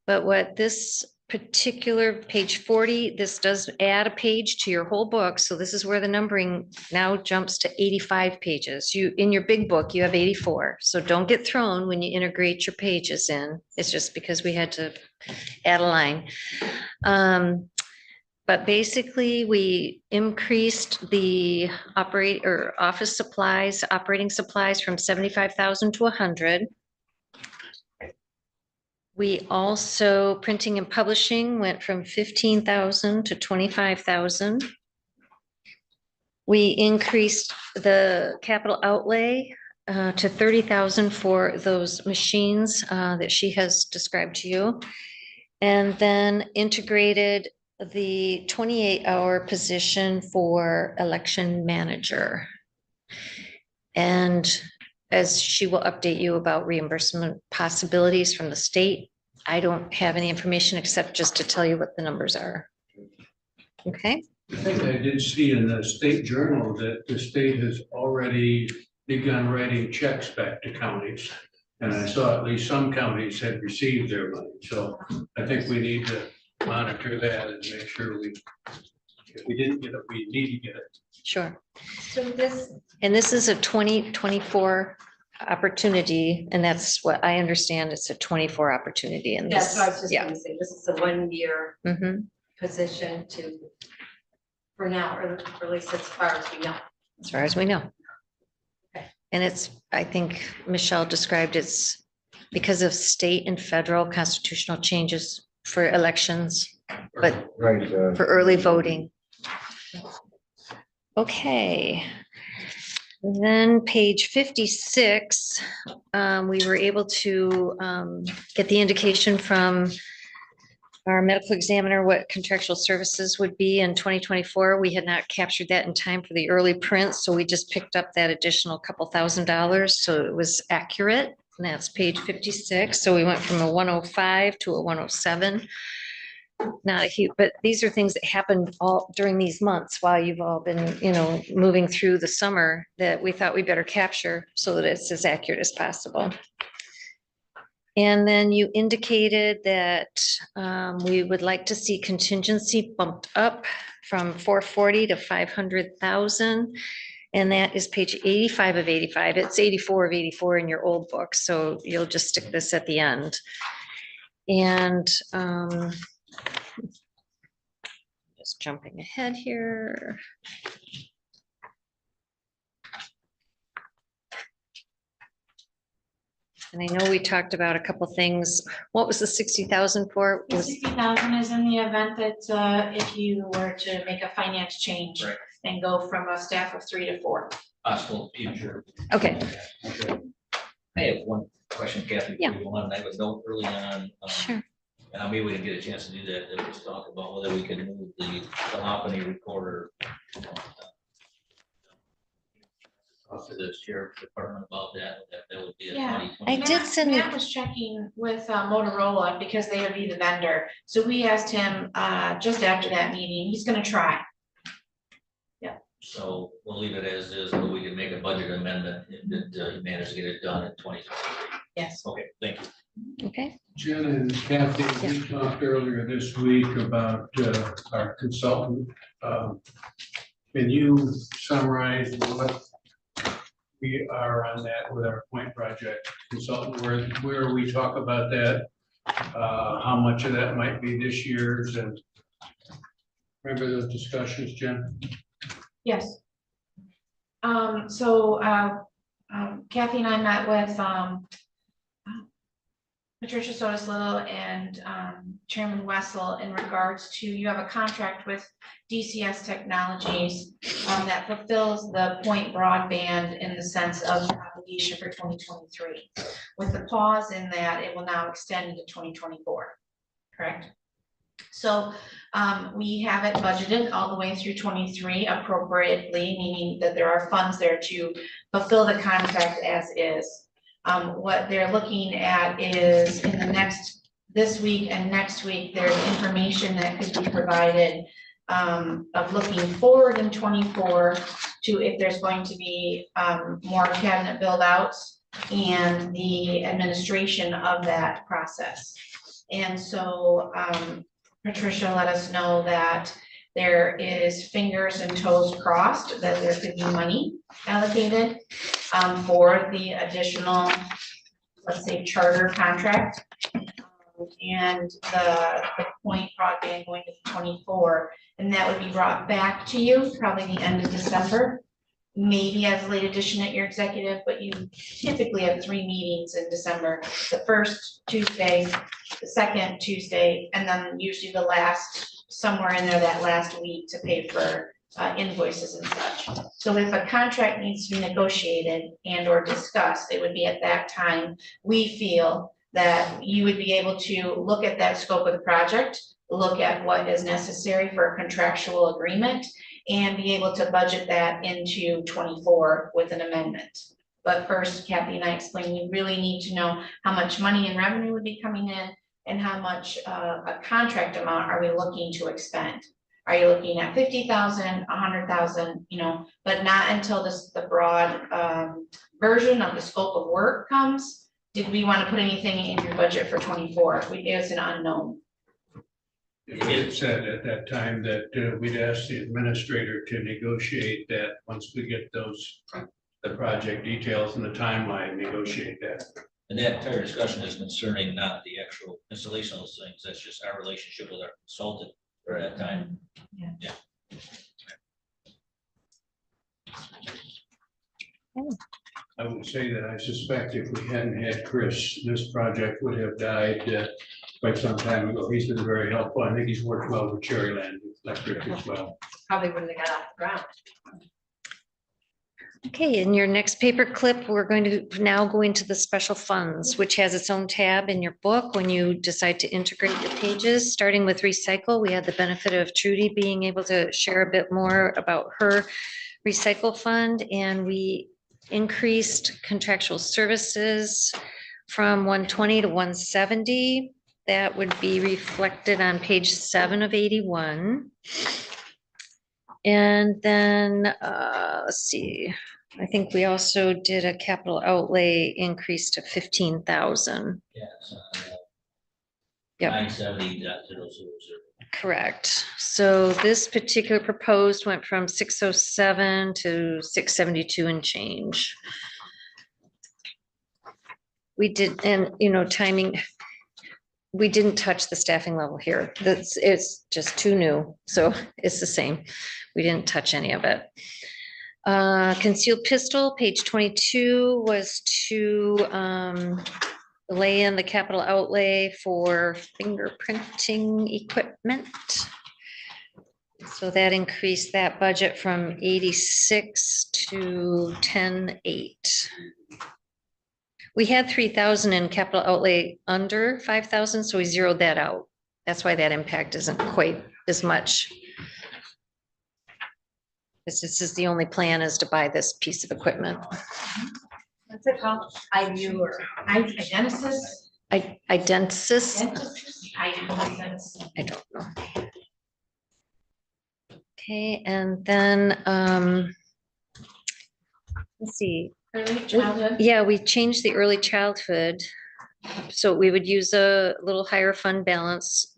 But what this particular page 40, this does add a page to your whole book. So this is where the numbering now jumps to 85 pages. You, in your big book, you have 84. So don't get thrown when you integrate your pages in. It's just because we had to add a line. But basically, we increased the office supplies, operating supplies from 75,000 to 100. We also, printing and publishing went from 15,000 to 25,000. We increased the capital outlay to 30,000 for those machines that she has described to you. And then integrated the 28-hour position for election manager. And as she will update you about reimbursement possibilities from the state, I don't have any information except just to tell you what the numbers are. Okay. I think I did see in the state journal that the state has already begun writing checks back to counties. And I saw at least some counties had received their money. So I think we need to monitor that and make sure if we didn't get it, we need to get it. Sure. So this, And this is a 2024 opportunity, and that's what I understand. It's a 24 opportunity. And That's what I was this, just yeah. gonna say, this is a 1-year Mhm. position for now, or at least as far as we know. As far as we know. Okay. And it's, I think Michelle described it's because of state and federal constitutional changes for elections, but Right. for early voting. Okay. Then page 56, we were able to get the indication from our medical examiner what contractual services would be in 2024. We had not captured that in time for the early print, so we just picked up that additional couple $1,000, so it was accurate. And that's page 56. So we went from a 105 to a 107. Not a huge, but these are things that happened all during these months while you've all been, moving through the summer that we thought we better capture so that it's as accurate as possible. And then you indicated that we would like to see contingency bumped up from 440 to 500,000. And that is page 85 of 85. It's 84 of 84 in your old book. So you'll just stick this at the end. And just jumping ahead here. And I know we talked about a couple things. What was the 60,000 for? the Was 60,000 is in the event that if you were to make a finance change Right. and go from a staff of 3 to 4. Possible future. okay, I have one question, Kathy. Yeah. I have a note early on. sure. And maybe we didn't get a chance to do that. There was talk about whether we could move the Hoppany recorder talk to the sheriff's department about that would be a Yeah, 2020. I did send. Matt was checking with Motorola because they would be the vendor. So we asked him just after that meeting, he's gonna try. So we'll leave it as is, but we can make a budget amendment if he managed to get it done in 2023. Yes. Okay, thank you. Okay. Jen and Kathy, we talked earlier this week about our consultant. Can you summarize what we are on that with our point project consultant, where we talk about that? How much of that might be this year's, and remember those discussions, Jen? Yes. Kathy and I met with Patricia Sotis Little and Chairman Wessel in regards to, you have a contract with DCS Technologies that fulfills the point broadband in the sense of the obligation for 2023. With the pause in that, it will now extend to 2024, correct? So we have it budgeted all the way through 23 appropriately, meaning that there are funds there to fulfill the contract as is. What they're looking at is in the this week and next week, there's information that could be provided of looking forward in 24 to if there's going to be more cabinet build outs and the administration of that process. And so Patricia let us know that there is fingers and toes crossed that there could be money allocated for the additional, let's say, charter contract. And the point broadband going to 24, and that would be brought back to you probably the end of December, maybe as a late addition at your executive, but you typically have 3 meetings in December, the first Tuesday, the second Tuesday, and then usually the last, somewhere in there, that last week to pay for invoices and such. So if a contract needs to be negotiated and or discussed, it would be at that time, we feel that you would be able to look at that scope of the project, look at what is necessary for a contractual agreement, and be able to budget that into 24 with an amendment. But first, Kathy and I explained, we really need to know how much money and revenue would be coming in and how much a contract amount are we looking to expend. Are you looking at 50,000, 100,000, but not until the broad version of the scope of work comes. Did we want to put anything in your budget for 24? It's an unknown. It said at that time that we'd ask the administrator to negotiate that once we get the project details and the timeline, negotiate that. And that entire discussion is concerning not the actual installation of those things. That's just our relationship with our consultant for that time. Yeah. I would say that I suspect if we hadn't had Chris, this project would have died quite some time ago. He's been very helpful. I think he's worked well with Cherryland Electric as well. Probably wouldn't have got off the ground. Okay, in your next paper clip, we're going to now go into the special funds, which has its own tab in your book when you decide to integrate the pages. Starting with recycle, we had the benefit of Trudy being able to share a bit more about her recycle fund, and we increased contractual services from 120 to 170. That would be reflected on page 7 of 81. And then, let's see, I think we also did a capital outlay increase to 15,000. Yeah. So, Yep. 970. Correct. So this particular proposed went from 607 to 672 and change. We did, and timing, we didn't touch the staffing level here. It's just too new. So it's the same. We didn't touch any of it. Concealed pistol, page 22 was to lay in the capital outlay for fingerprinting equipment. So that increased that budget from 86 to 10.8. We had 3,000 in capital outlay under 5,000, so we zeroed that out. That's why that impact isn't quite as much. This is the only plan is to buy this piece of equipment. What's it called? IU or Igenesis? Identis, Igenesis. I don't know. Okay, and then, let's see. Early childhood. Yeah, we changed the early childhood. So we would use a little higher fund balance,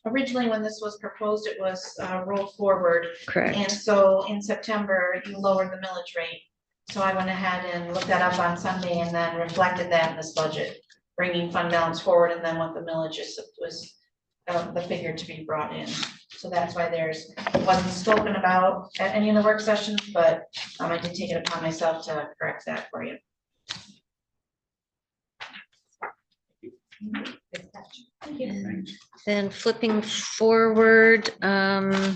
Originally, when this was proposed, it was rolled forward. And correct? so in September, you lowered the millage rate. So I went ahead and looked that up on Sunday and then reflected that in this budget, bringing fund balance forward and then what the millage was the figure to be brought in. So that's why wasn't spoken about at any of the work sessions, but I did take it upon myself to correct that for you. Then flipping forward, I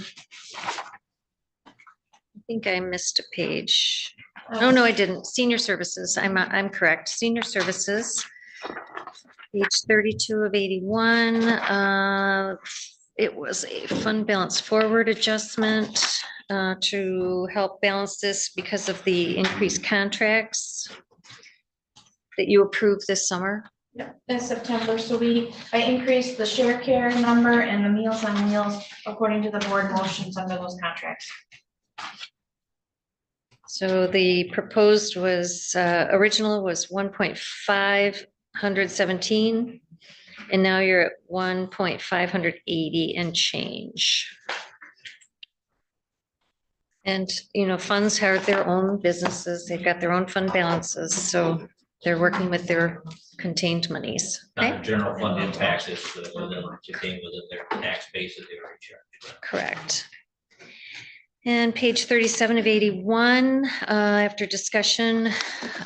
think I missed a page. Oh, no, I didn't. Senior services, I'm correct. Senior services. Page 32 of 81, it was a fund balance forward adjustment to help balance this because of the increased contracts that you approved this summer. Yeah, in September, so I increased the share care number and the Meals on Wheels according to the board motions under those contracts. So the proposed was, original was 1.517, and now you're at 1.580 and change. And, you know, funds have their own businesses, they've got their own fund balances, so they're working with their contained monies. Not Okay, the general fund impacts, it's contained within their tax base that they already charged. correct. And page 37 of 81, after discussion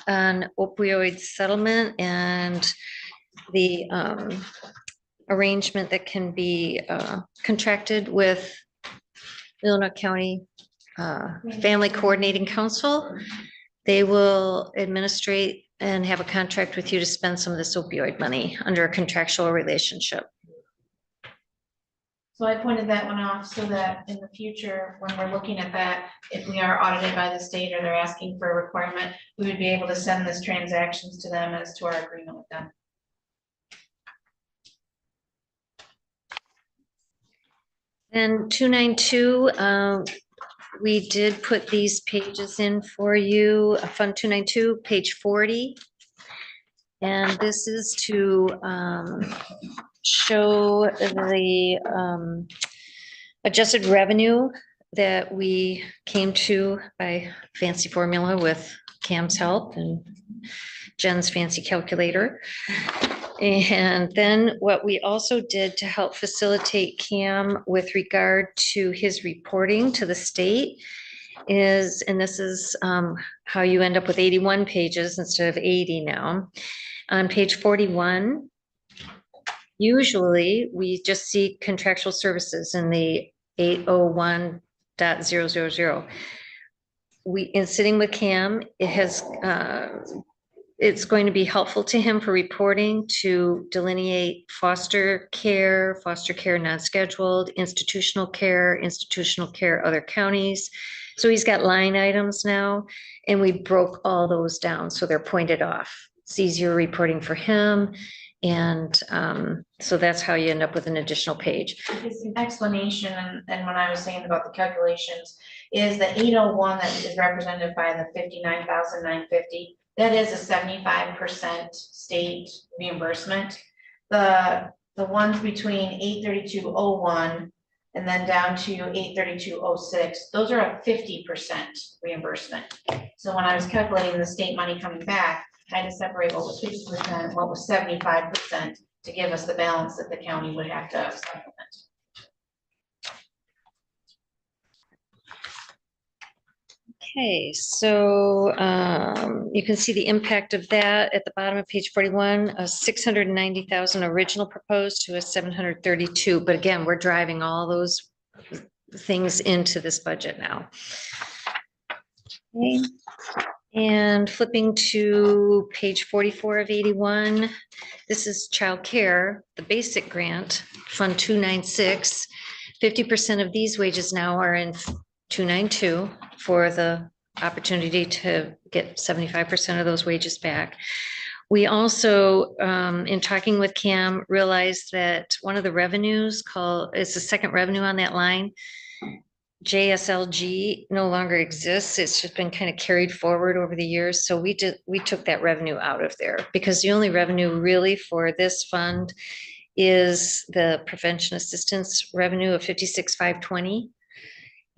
on opioid settlement and the arrangement that can be contracted with Leelanau County Family Coordinating Council, they will administrate and have a contract with you to spend some of this opioid money under a contractual relationship. So I pointed that one off so that in the future, when we're looking at that, if we are audited by the state or they're asking for a requirement, we would be able to send this transactions to them as to our agreement with them. And 292, we did put these pages in for you, Fund 292, page 40. And this is to show the adjusted revenue that we came to by fancy formula with Cam's help and Jen's fancy calculator. And then what we also did to help facilitate Cam with regard to his reporting to the state is, and this is how you end up with 81 pages instead of 80 now. On page 41, usually we just see contractual services in the 801.000. In sitting with Cam, it has it's going to be helpful to him for reporting to delineate foster care non-scheduled, institutional care, other counties. So he's got line items now, and we broke all those down so they're pointed off. It's easier reporting for him. And so that's how you end up with an additional page. His explanation and when I was saying about the calculations is the 801 that is represented by the 59,950. That is a 75% state reimbursement. The ones between 832.01 and then down to 832.06, those are a 50% reimbursement. So when I was calculating the state money coming back, I had to separate what was 50%, what was 75% to give us the balance that the county would have to supplement. Okay, so you can see the impact of that at the bottom of page 41, 690,000 original proposed to a 732. But again, we're driving all those things into this budget now. Okay. And flipping to page 44 of 81, this is childcare, the basic grant, Fund 296. 50% of these wages now are in 292 for the opportunity to get 75% of those wages back. We also, in talking with Cam, realized that one of the revenues it's the second revenue on that line. JSLG no longer exists. It's just been kind of carried forward over the years. So we took that revenue out of there because the only revenue really for this fund is the prevention assistance revenue of 56,520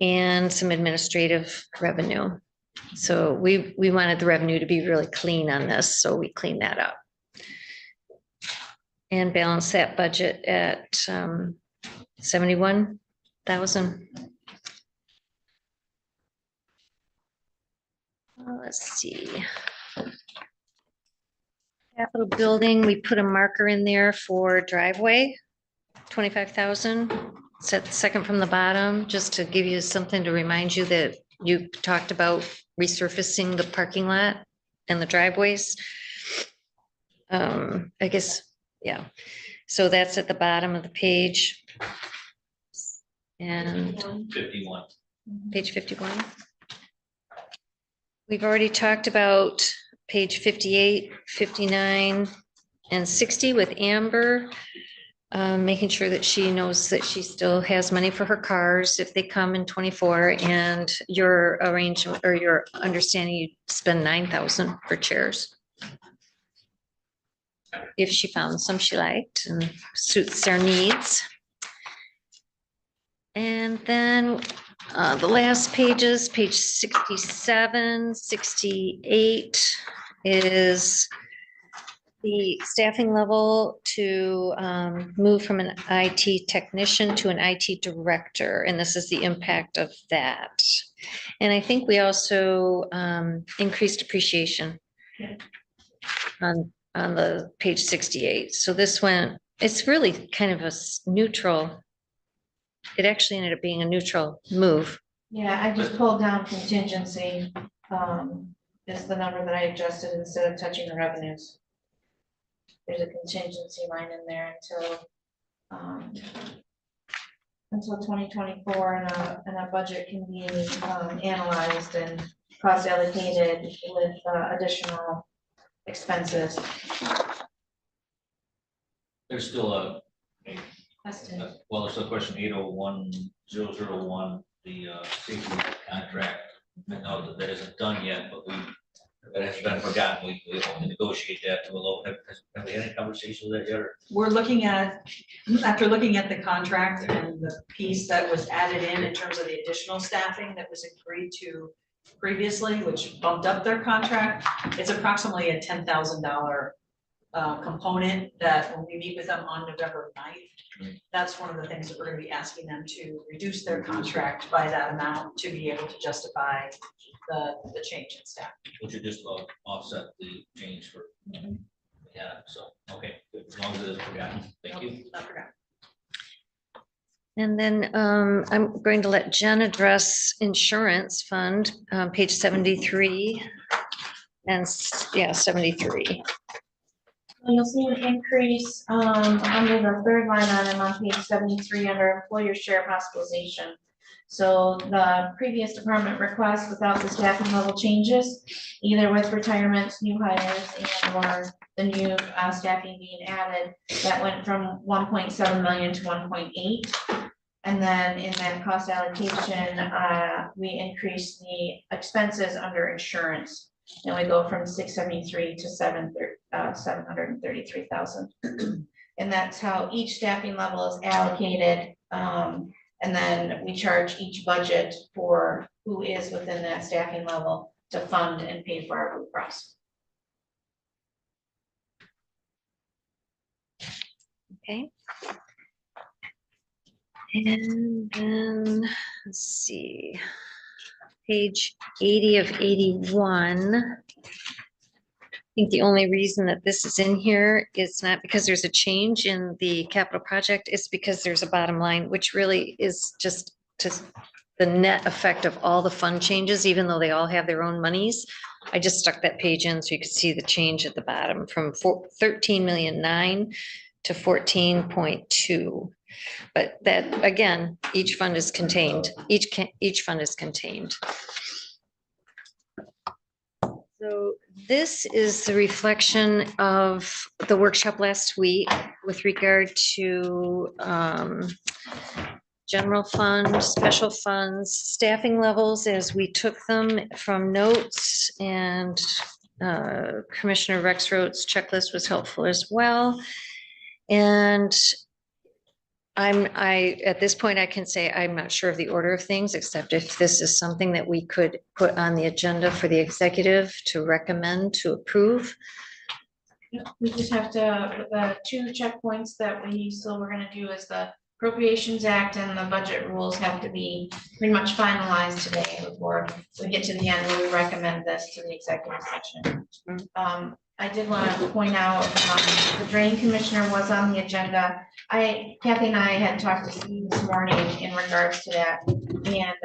and some administrative revenue. So we wanted the revenue to be really clean on this, so we cleaned that up and balance that budget at 71,000. Let's see. Capitol building, we put a marker in there for driveway, 25,000. It's at the second from the bottom, just to give you something to remind you that you talked about resurfacing the parking lot and the driveways. I guess, yeah. So that's at the bottom of the page. And 51. page 51. We've already talked about page 58, 59, and 60 with Amber. Making sure that she knows that she still has money for her cars if they come in 24, and your arrangement or your understanding, you spend 9,000 for chairs. If she found some she liked and suits their needs. And then the last pages, page 67, 68 is the staffing level to move from an IT technician to an IT director. And this is the impact of that. And I think we also increased depreciation on the page 68. So this went, it's really kind of a neutral. It actually ended up being a neutral move. Yeah, I just pulled down contingency, is the number that I adjusted instead of touching the revenues. There's a contingency line in there until 2024, and a budget can be analyzed and cost allocated with additional expenses. There's still Question. well, there's still a question 801-001, the safety contract. I know that isn't done yet, but that has been forgotten. We hope to negotiate that to a low. Have we had any conversations with that yet? We're looking at, after looking at the contract and the piece that was added in terms of the additional staffing that was agreed to previously, which bumped up their contract, it's approximately a $10,000 component that when we meet with them on November 9th, that's one of the things that we're going to be asking them to reduce their contract by that amount to be able to justify the change in staff. Which would just offset the change for, yeah, so, okay, good. As long as it isn't forgotten. Thank you. Not forgotten. And then I'm going to let Jen address insurance fund, page 73. And yeah, 73. You'll see an increase under the third line item on page 73 under employer share hospitalization. So the previous department request without the staffing level changes, either with retirements, new hires, and or the new staffing being added, that went from 1.7 million to 1.8. And then in that cost allocation, we increased the expenses under insurance. And we go from 673 to 733,000. And that's how each staffing level is allocated. And then we charge each budget for who is within that staffing level to fund and pay for our Blue Cross. Okay. And then let's see. Page 80 of 81. I think the only reason that this is in here is not because there's a change in the capital project, it's because there's a bottom line, which really is just to the net effect of all the fund changes, even though they all have their own monies. I just stuck that page in so you could see the change at the bottom from 13,000,009 to 14.2. But that, again, each fund is contained, each fund is contained. So this is the reflection of the workshop last week with regard to general fund, special funds, staffing levels as we took them from notes, and Commissioner Rexroth's checklist was helpful as well. And at this point, I can say I'm not sure of the order of things, except if this is something that we could put on the agenda for the executive to recommend to approve. We just have to, the two checkpoints that we still were gonna do is the Appropriations Act and the budget rules have to be pretty much finalized today before we get to the end where we recommend this to the executive session. I did want to point out, the drain commissioner was on the agenda. Kathy and I had talked to Steve this morning in regards to that. And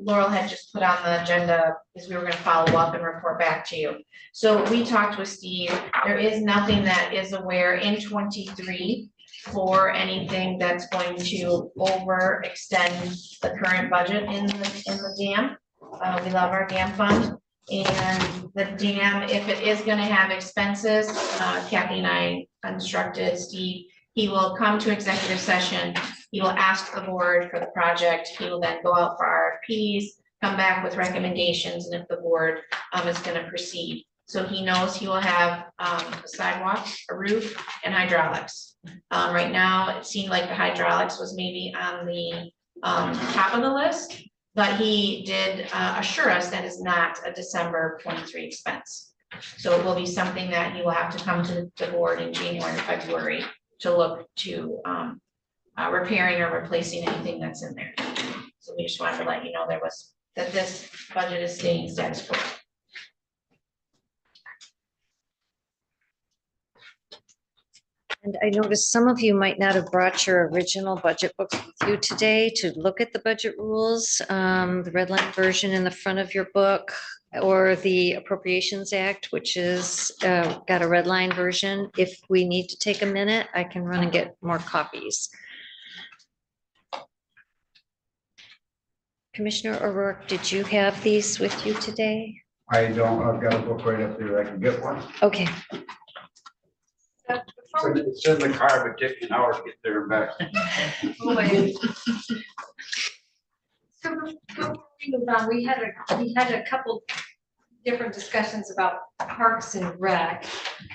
Laurel had just put on the agenda because we were going to follow up and report back to you. So we talked with Steve. There is nothing that is aware in 23 for anything that's going to overextend the current budget in the dam. We love our dam fund. And the dam, if it is going to have expenses, Kathy and I instructed Steve, he will come to executive session. He will ask the board for the project. He will then go out for RFPs, come back with recommendations, and if the board is going to proceed. So he knows he will have a sidewalk, a roof, and hydraulics. Right now, it seemed like the hydraulics was maybe on the top of the list, but he did assure us that is not a December 23 expense. So it will be something that he will have to come to the board in January or February to look to repairing or replacing anything that's in there. So we just wanted to let you know that this budget is staying status quo. And I noticed some of you might not have brought your original budget books with you today to look at the budget rules, the red line version in the front of your book, or the Appropriations Act, which is got a red line version. If we need to take a minute, I can run and get more copies. Commissioner O'Rourke, did you have these with you today? I don't, I've got a book right up there. I can get one. Okay. It's in the car, but take an hour to get there and back. So before we move on, we had a couple different discussions about Parks and Rec.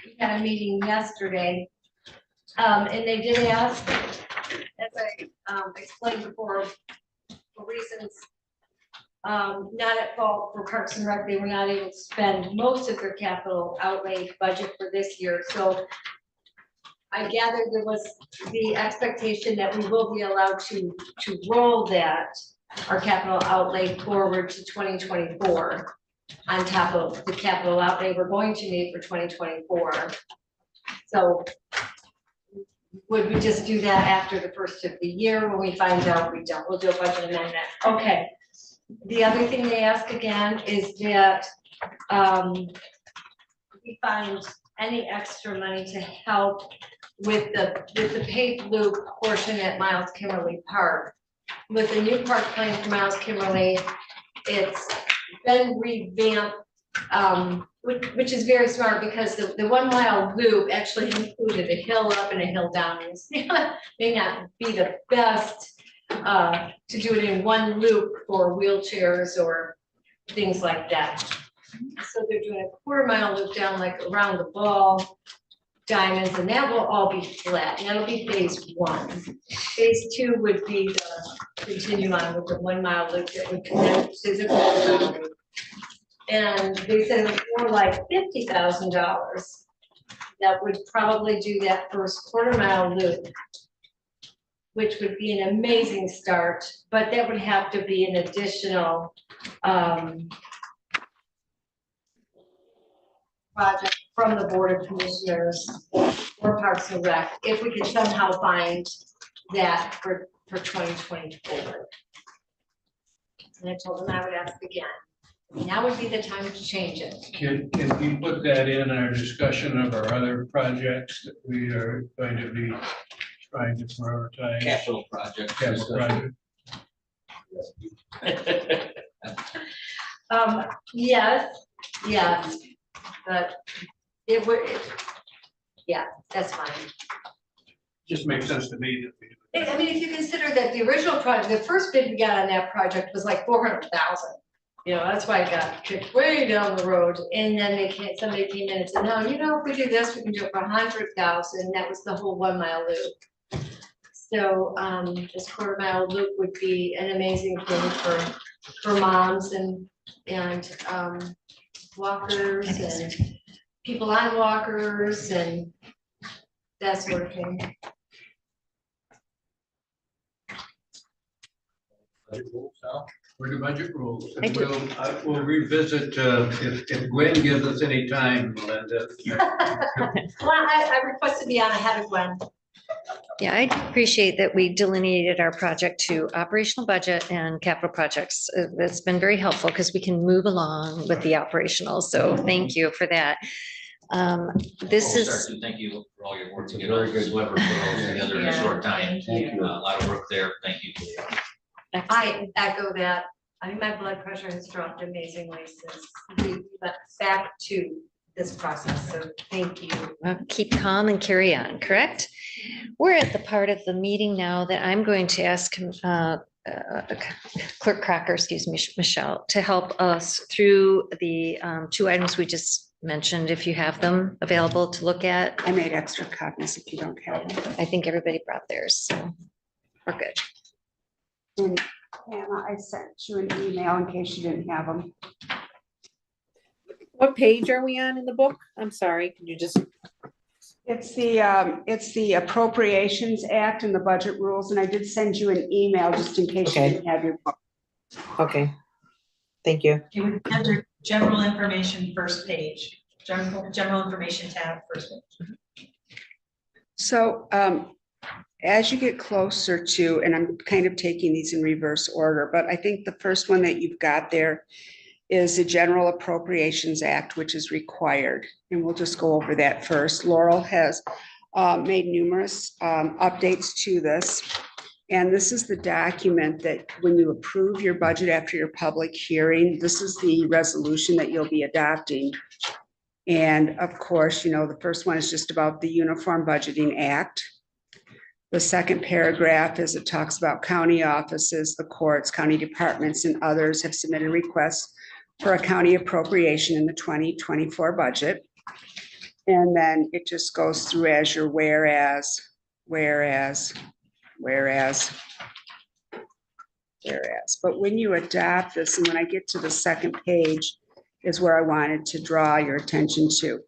We had a meeting yesterday, and they did ask, as I explained before, for reasons not at fault for Parks and Rec, they were not able to spend most of their capital outlay budget for this year. So I gather there was the expectation that we will be allowed to roll that, our capital outlay forward to 2024 on top of the capital outlay we're going to need for 2024. So would we just do that after the first of the year when we find out we don't? We'll do a budget amendment. Okay. The other thing they ask again is that we find any extra money to help with the paved loop portion at Miles Kimmerly Park. With the new park plan for Miles Kimmerly, it's been revamped, which is very smart because the 1 mile loop actually included a hill up and a hill down. It may not be the best to do it in one loop for wheelchairs or things like that. So they're doing a 1/4 mile loop down like around the ball diamonds, and that will all be flat. And that'll be phase 1. Phase 2 would be the continue on with the 1 mile loop that would connect to the boundary. And they said it was more like $50,000 that would probably do that first 1/4 mile loop, which would be an amazing start, but that would have to be an additional project from the Board of Commissioners or Parks and Rec, if we could somehow find that for 2024. And I told them I would ask again. Now would be the time to change it. Can we put that in our discussion of our other projects that we are going to be trying to prioritize? Capital project. Capital project. Yes, but it would, yeah, that's fine. Just makes sense to me that we do it. I mean, if you consider that the original project, the first bid we got on that project was like 400,000. You know, that's why it got kicked way down the road. And then somebody came in and said, no, you know, if we do this, we can do it for 100,000. That was the whole 1 mile loop. So this 1/4 mile loop would be an amazing thing for moms and walkers and people on walkers and that sort of thing. Budget rules, Al? For the budget rules, I and do. we'll revisit, if Gwen gives us any time, Melinda. Well, I request to be on ahead of Gwen. Yeah, I appreciate that we delineated our project to operational budget and capital projects. It's been very helpful because we can move along with the operational. So thank you for that. This is, Thank you for all your work to It's a get all very good- this Weber put all this together in a Yeah, short time. thank you. A lot of work there. Thank you. I echo that. I mean, my blood pressure has dropped amazingly since we went back to this process. So thank you. keep calm and carry on, correct? We're at the part of the meeting now that I'm going to ask Clerk Crocker, excuse me, Michelle, to help us through the 2 items we just mentioned, if you have them available to look at. I made extra copies if you don't have them. I think everybody brought theirs, so we're good. And Anna, I sent you an email in case you didn't have them. What page are we on in the book? I'm sorry, could you just, It's the Appropriations Act and the budget rules, and I did send you an email just in case you Okay. didn't have your book. okay. Thank you. It would be under general information, first page, general information tab, first page. So as you get closer to, and I'm kind of taking these in reverse order, but I think the first one that you've got there is the General Appropriations Act, which is required. And we'll just go over that first. Laurel has made numerous updates to this. And this is the document that when you approve your budget after your public hearing, this is the resolution that you'll be adopting. And of course, you know, the first one is just about the Uniform Budgeting Act. The second paragraph is it talks about county offices, the courts, county departments, and others have submitted requests for a county appropriation in the 2024 budget. And then it just goes through as your whereas. But when you adopt this, and when I get to the second page, is where I wanted to draw your attention to.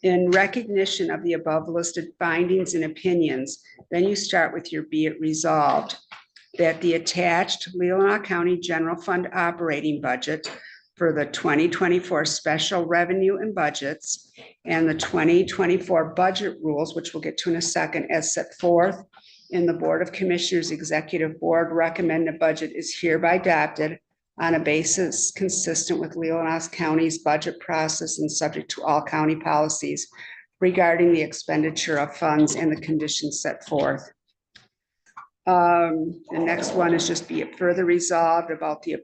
In recognition of the above listed findings and opinions, then you start with your be it resolved that the attached Leelanau County General Fund operating budget for the 2024 special revenue and budgets and the 2024 budget rules, which we'll get to in a second, as set forth in the Board of Commissioners Executive Board recommended budget is hereby adopted on a basis consistent with Leelanau County's budget process and subject to all county policies regarding the expenditure of funds and the conditions set forth. The next one is just be it further resolved about the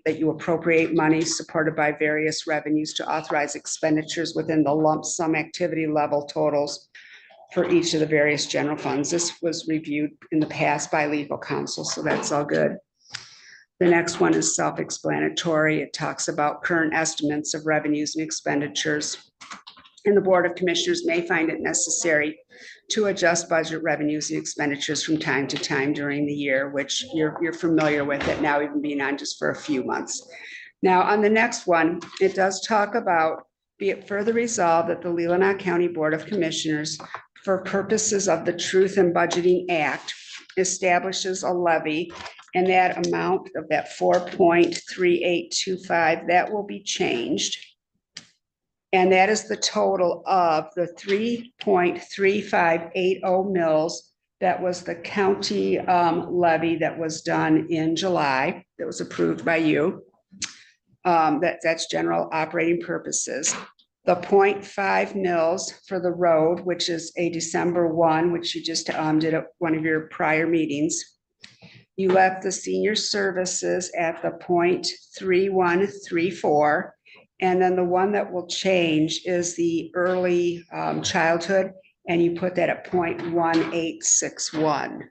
that you appropriate money supported by various revenues to authorize expenditures within the lump sum activity level totals for each of the various general funds. This was reviewed in the past by legal counsel, so that's all good. The next one is self-explanatory. It talks about current estimates of revenues and expenditures. And the Board of Commissioners may find it necessary to adjust budget revenues and expenditures from time to time during the year, which you're familiar with it now, even being on just for a few months. Now, on the next one, it does talk about, be it further resolved that the Leelanau County Board of Commissioners, for purposes of the Truth in Budgeting Act, establishes a levy, and that amount of that 4.3825, that will be changed. And that is the total of the 3.3580 mills That was the county levy that was done in July, that was approved by you. That's general operating purposes. The 0.5 mils for the road, which is a December 1, which you just did at one of your prior meetings. You left the senior services at the 0.3134. And then the one that will change is the early childhood, and you put that at 0.1861.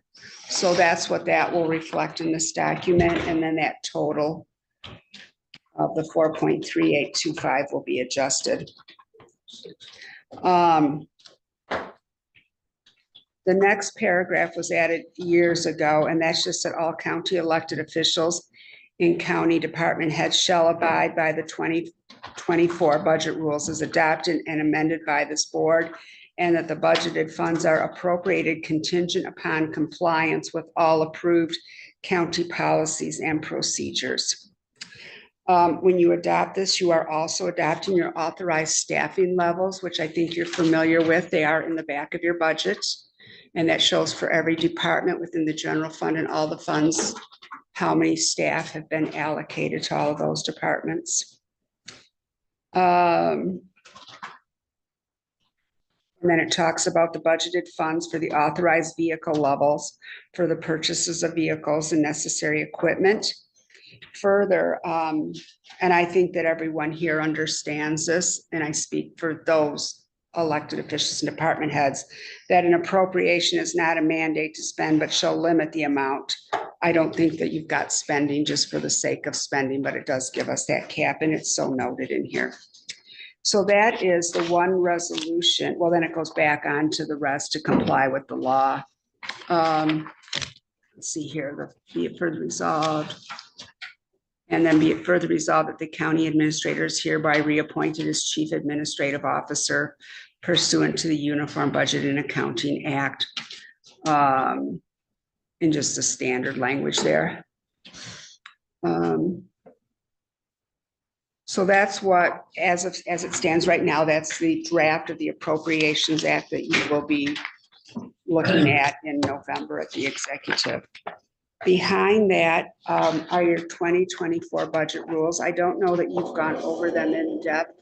So that's what that will reflect in this document, and then that total of the 4.3825 will be adjusted. The next paragraph was added years ago, and that's just that all county elected officials in county department heads shall abide by the 2024 budget rules as adopted and amended by this board, and that the budgeted funds are appropriated contingent upon compliance with all approved county policies and procedures. When you adopt this, you are also adopting your authorized staffing levels, which I think you're familiar with. They are in the back of your budget. And that shows for every department within the general fund and all the funds, how many staff have been allocated to all of those departments. And then it talks about the budgeted funds for the authorized vehicle levels for the purchases of vehicles and necessary equipment. Further, and I think that everyone here understands this, and I speak for those elected officials and department heads, that an appropriation is not a mandate to spend, but shall limit the amount. I don't think that you've got spending just for the sake of spending, but it does give us that cap, and it's so noted in here. So that is the one resolution. Well, then it goes back on to the rest to comply with the law. Let's see here, be it further resolved. And then be it further resolved that the county administrator is hereby reappointed as chief administrative officer pursuant to the Uniform Budget and Accounting Act. In just the standard language there. So that's what, as it stands right now, that's the draft of the Appropriations Act that you will be looking at in November at the executive. Behind that are your 2024 budget rules. I don't know that you've gone over them in depth,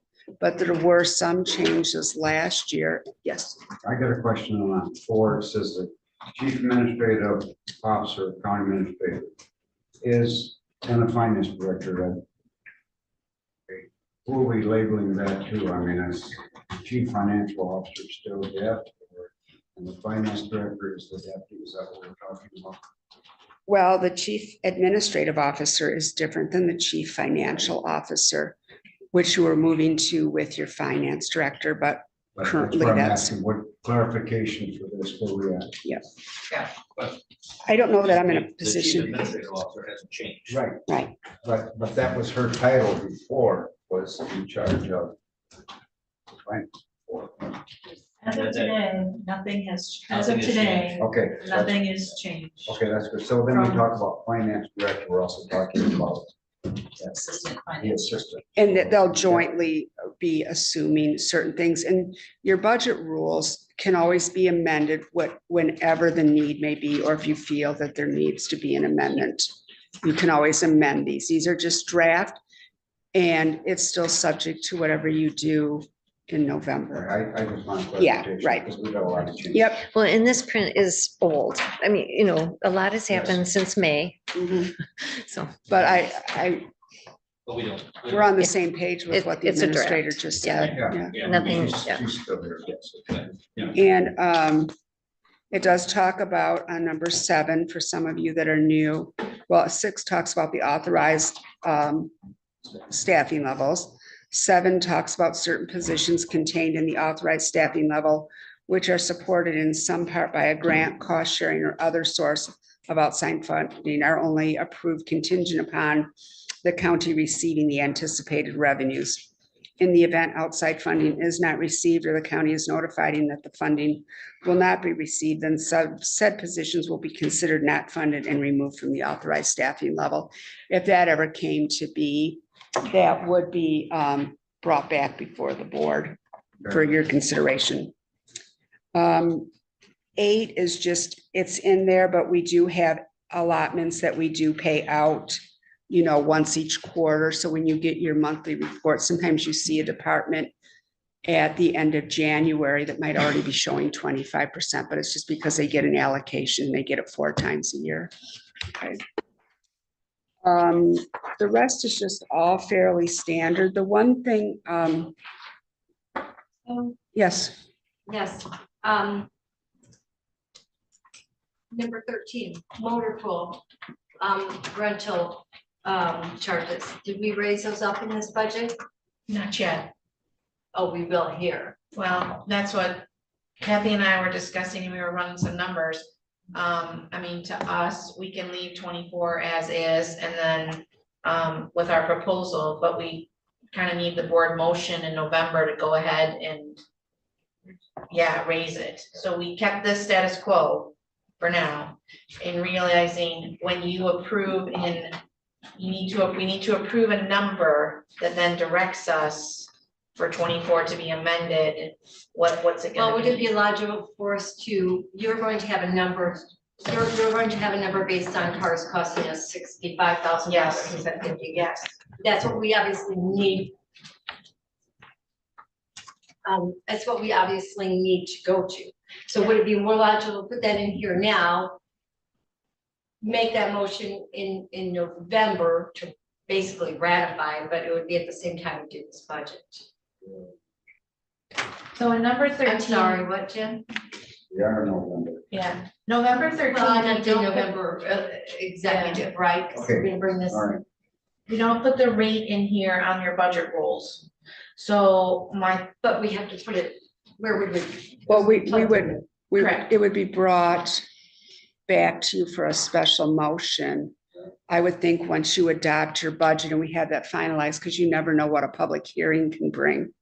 but there were some changes last year. Yes. I got a question on 4. It says the chief administrative officer, county administrator, is, and the finance director. Who are we labeling that to? I mean, as chief financial officer still Jeff, and the finance director is the deputy. Is that what we're talking about? Well, the chief administrative officer is different than the chief financial officer, which you are moving to with your finance director, but currently what I'm that's. asking, what clarification for this, where we at? Yeah. Yeah. I don't know that I'm in a The chief position. administrative officer hasn't changed. Right, Right. but that was her title before, was in charge of. Right. As of today, nothing has, as Nothing of has today, Okay. nothing is changed. Okay, that's good. So then we talk about finance director, we're also talking about Assistant the finance. assistant. And that they'll jointly be assuming certain things, and your budget rules can always be amended whenever the need may be, or if you feel that there needs to be an amendment. You can always amend these. These are just draft, and it's still subject to whatever you do in November. I just want. Yeah, clarification, right. Because we got a lot of changes. Yep. Well, and this print is old. I mean, you know, a lot has happened since May, Mhm. so. But But we don't. we're on the same page with what the It's a draft. administrator just said. Yeah. Yeah, Nothing, she's- yeah. she's still there, yes, okay, yeah. And it does talk about on number 7, for some of you that are new, well, 6 talks about the authorized staffing levels. 7 talks about certain positions contained in the authorized staffing level, which are supported in some part by a grant, cost sharing, or other source of outside funding, are only approved contingent upon the county receiving the anticipated revenues. In the event outside funding is not received, or the county is notifying that the funding will not be received, then said positions will be considered not funded and removed from the authorized staffing level. If that ever came to be, that would be brought back before the board for your consideration. 8 is just, it's in there, but we do have allotments that we do pay out, you know, once each quarter. So when you get your monthly report, sometimes you see a department at the end of January that might already be showing 25%, but it's just because they get an allocation, they get it 4 times a year. Okay. The rest is just all fairly standard. The one thing, yes, Yes, number 13, motor pool, rental, charges. Did we raise those up in this budget? Not yet. Oh, we will here. Well, that's what Kathy and I were discussing, and we were running some numbers. I mean, to us, we can leave 24 as is, and then with our proposal, but we kind of need the board motion in November to go ahead and raise it. So we kept this status quo for now, in realizing when you approve we need to approve a number that then directs us for 24 to be amended. What's it Well, gonna would it be? be logical for us to, you're going to have a number, you're going to have a number based on cars costing us $65,000. Yes. Is that 50? Yes, That's what we obviously need. That's what we obviously need to go to. So would it be more logical to put that in here now? Make that motion in November to basically ratify, but it would be at the same time we do this budget. so in number 13. I'm sorry, what, Jim? We are in November. Yeah, November 13. Well, I we meant in don't put- November, executive, right? 'Cause we're gonna bring this. All right. We don't put the rate in here on your budget rules. So But we have to put it, where would we? well, Correct. it would be brought back to you for a special motion. I would think once you adopt your budget and we have that finalized, because you never know what a public hearing can bring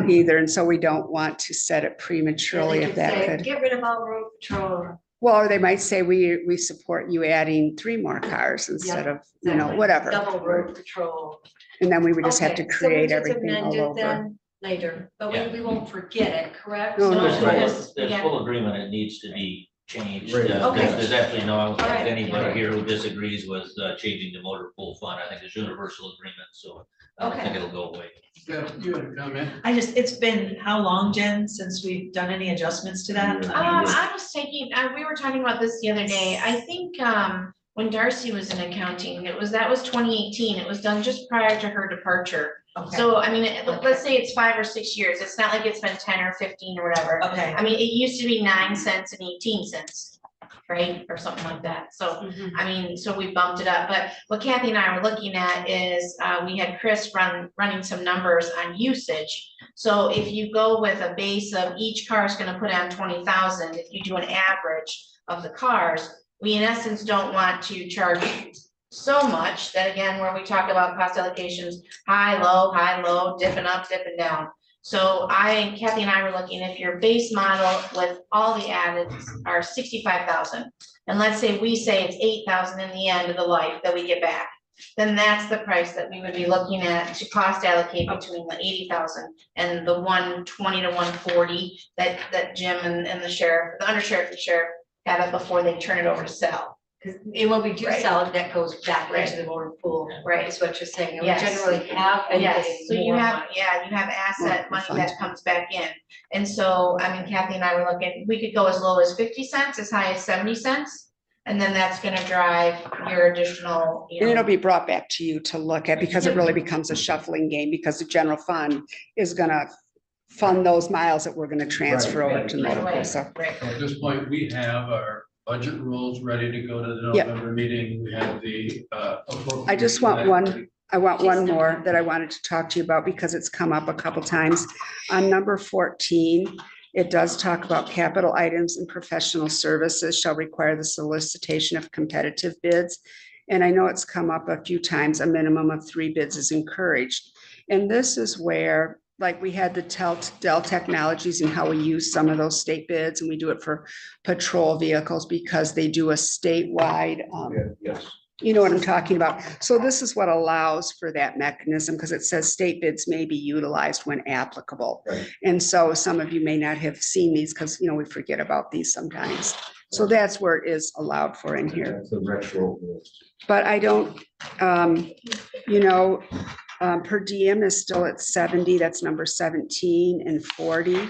either. And so we don't want to set it prematurely They if could that say, could. get rid of all road patrol. Well, or they might say, we support you adding 3 more cars instead of, you know, Exactly. whatever. Double road patrol. And then we would just have to Okay, so we create just everything amend all it over. then Later, but Yeah. we won't forget it, correct? No, no, So There's yeah. full agreement, it needs to be changed. Right. Okay. There's absolutely no, I don't think Alright. anybody here who disagrees with changing the motor pool fund. I think there's universal agreement, so I don't Okay. think it'll go away. Yeah, you had a comment? It's been how long, Jen, since we've done any adjustments to that? I was taking, we were talking about this the other day. I think, when Darcy was in accounting, that was 2018. It was done just prior to her departure. Okay. So, I mean, let's say it's 5 or 6 years. It's not like it's been 10 or 15 or whatever. Okay. I mean, it used to be 9 cents and 18 cents, right? Or something like that. So, Mhm. I mean, so we bumped it up, but what Kathy and I were looking at is, we had Chris running some numbers on usage. So if you go with a base of each car is gonna put on 20,000, if you do an average of the cars, we in essence don't want to charge so much that again, where we talk about cost allocations, high, low, dipping up, dipping down. So Kathy and I were looking, if your base model with all the added are 65,000, and let's say we say it's 8,000 in the end of the life that we get back, then that's the price that we would be looking at to cost allocate between the 80,000 and the 120 to 140 that Jim and the sheriff, the undersheriff and sheriff have it before they turn it over to sell. And when we do Right. sell it, that goes back into Right. the motor pool, Right. is what you're saying, and we Yes. generally have been Yes, getting so you more have, money. you have asset money Fund. that comes back in. And so, I mean, Kathy and I were looking, we could go as low as 50 cents, as high as 70 cents. And then that's gonna drive your additional, And it'll be brought back to you to look at, because it really becomes a shuffling game, because the general fund is gonna fund those miles that we're gonna transfer Right. over to the motor pool, so. Right. So at this point, we have our budget rules ready to go to the Yep. November meeting. We have the. I just want one more that I wanted to talk to you about, because it's come up a couple times. On number 14, it does talk about capital items and professional services shall require the solicitation of competitive bids. And I know it's come up a few times, a minimum of 3 bids is encouraged. And this is where, like, we had the Dell Technologies and how we use some of those state bids, and we do it for patrol vehicles because they do a statewide, Yes. You know what I'm talking about? So this is what allows for that mechanism, because it says state bids may be utilized when applicable. Right. And so some of you may not have seen these because, you know, we forget about these sometimes. So that's where it is allowed for in here. That's the retro. But I don't, you know, per diem is still at 70, that's number 17 and 40.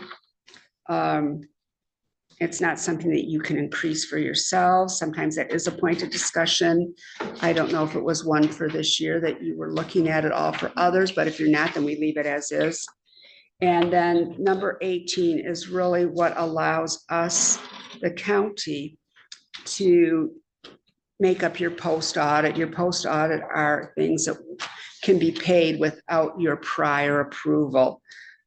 It's not something that you can increase for yourselves. Sometimes that is a point of discussion. I don't know if it was one for this year that you were looking at all for others, but if you're not, then we leave it as is. And then number 18 is really what allows us, the county, to make up your post audit. Your post audit are things that can be paid without your prior approval.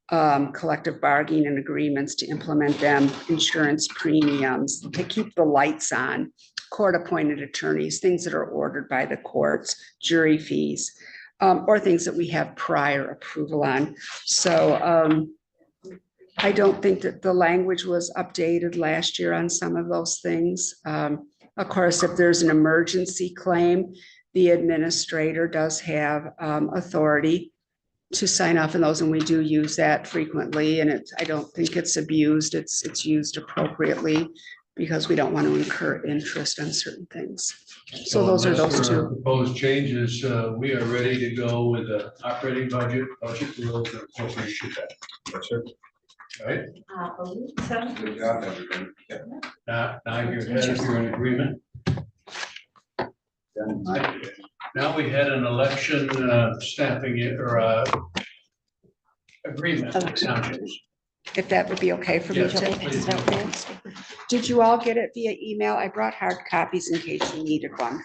Collective bargaining and agreements to implement them, insurance premiums, to keep the lights on, court-appointed attorneys, things that are ordered by the courts, jury fees, or things that we have prior approval on. So I don't think that the language was updated last year on some of those things. Of course, if there's an emergency claim, the administrator does have authority to sign off on those, and we do use that frequently, and I don't think it's abused. It's used appropriately because we don't want to incur interest on certain things. So those are unless those there are two. Proposed changes, we are ready to go with the operating budget rules and appropriation. Yes, sir. Right, So. Good job, everybody. Yeah. now you're head, if you're in agreement. Then I- Now we had an election staffing it or agreement. Townships. If that would be okay for me Yes, to. please. Did you all get it via email? I brought hard copies in case you needed one.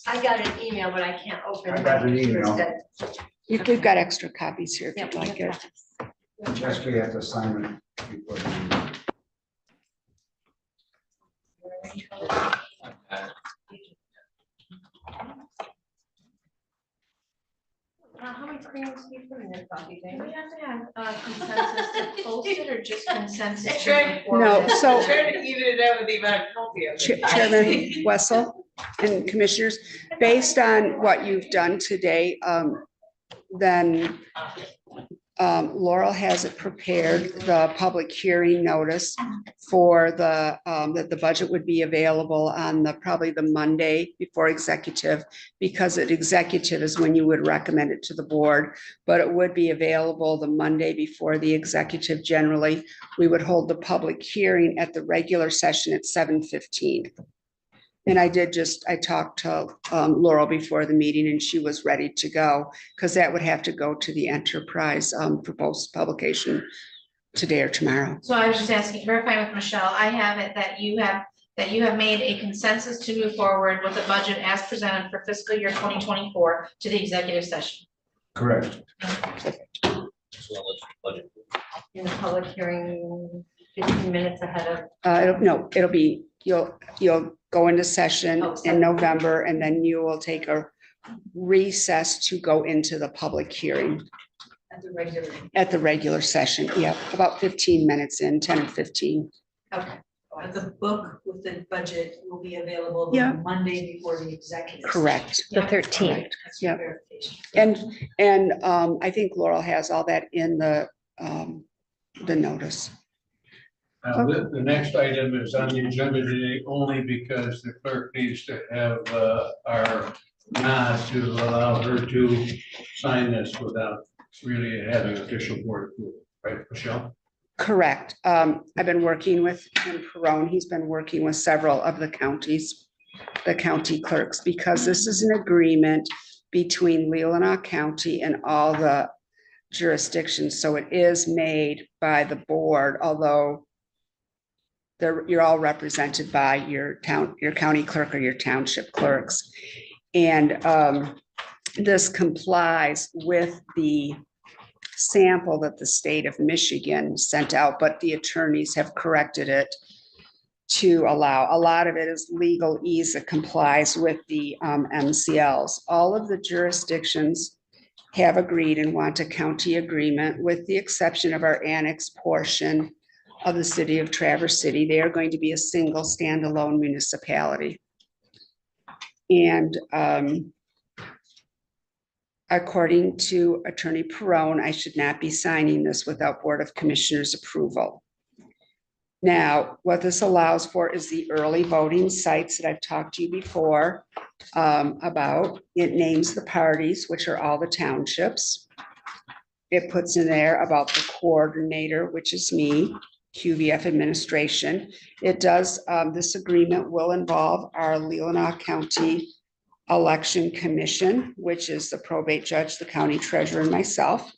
I got an email, but I can't open it. I got an email. We've got extra copies here if Yeah, you'd like it. Just we have to sign it before the- How many screens do you put in this copy, Do Jamie? we have to have consensus to post it or just consensus? That's to right. move forward? No, so- Trying to even it out with the amount of coffee. Chairman Wessel and commissioners, based on what you've done today, then Laurel has it prepared, the public hearing notice for the, that the budget would be available on probably the Monday before executive, because at executive is when you would recommend it to the board, but it would be available the Monday before the executive generally. We would hold the public hearing at the regular session at 7:15. And I talked to Laurel before the meeting and she was ready to go, because that would have to go to the enterprise for post publication today or tomorrow. So I was just asking, verify with Michelle, I have it that you have made a consensus to move forward with the budget as presented for fiscal year 2024 to the executive session. Correct. As well as budget. In the public hearing 15 minutes ahead of. It'll be, you'll go into session Oh, in sorry. November and then you will take a recess to go into the public hearing At the regular. at the regular session. Yeah, about 15 minutes in, 10 or 15. Okay. But the book with the budget will be available Yeah. the Monday before the executive. Correct. The 13th. Correct. That's Yep. verification. And I think Laurel has all that in the notice. Now, the next item is on the agenda today only because the clerk needs to have our nod to allow her to sign this without really having official board approval, right, Michelle? Correct. I've been working with Tim Perone. He's been working with several of the counties, the county clerks, because this is an agreement between Leelanau County and all the jurisdictions. So it is made by the board, although you're all represented by your county clerk or your township clerks. And this complies with the sample that the state of Michigan sent out, but the attorneys have corrected it to allow. A lot of it is legalese that complies with the MCLs. All of the jurisdictions have agreed and want a county agreement, with the exception of our annex portion of the city of Traverse City. They are going to be a single standalone municipality. And according to Attorney Perone, I should not be signing this without Board of Commissioners approval. Now, what this allows for is the early voting sites that I've talked to you before about. It names the parties, which are all the townships. It puts in there about the coordinator, which is me, QVF administration. It does, this agreement will involve our Leelanau County Election Commission, which is the probate judge, the county treasurer, and myself.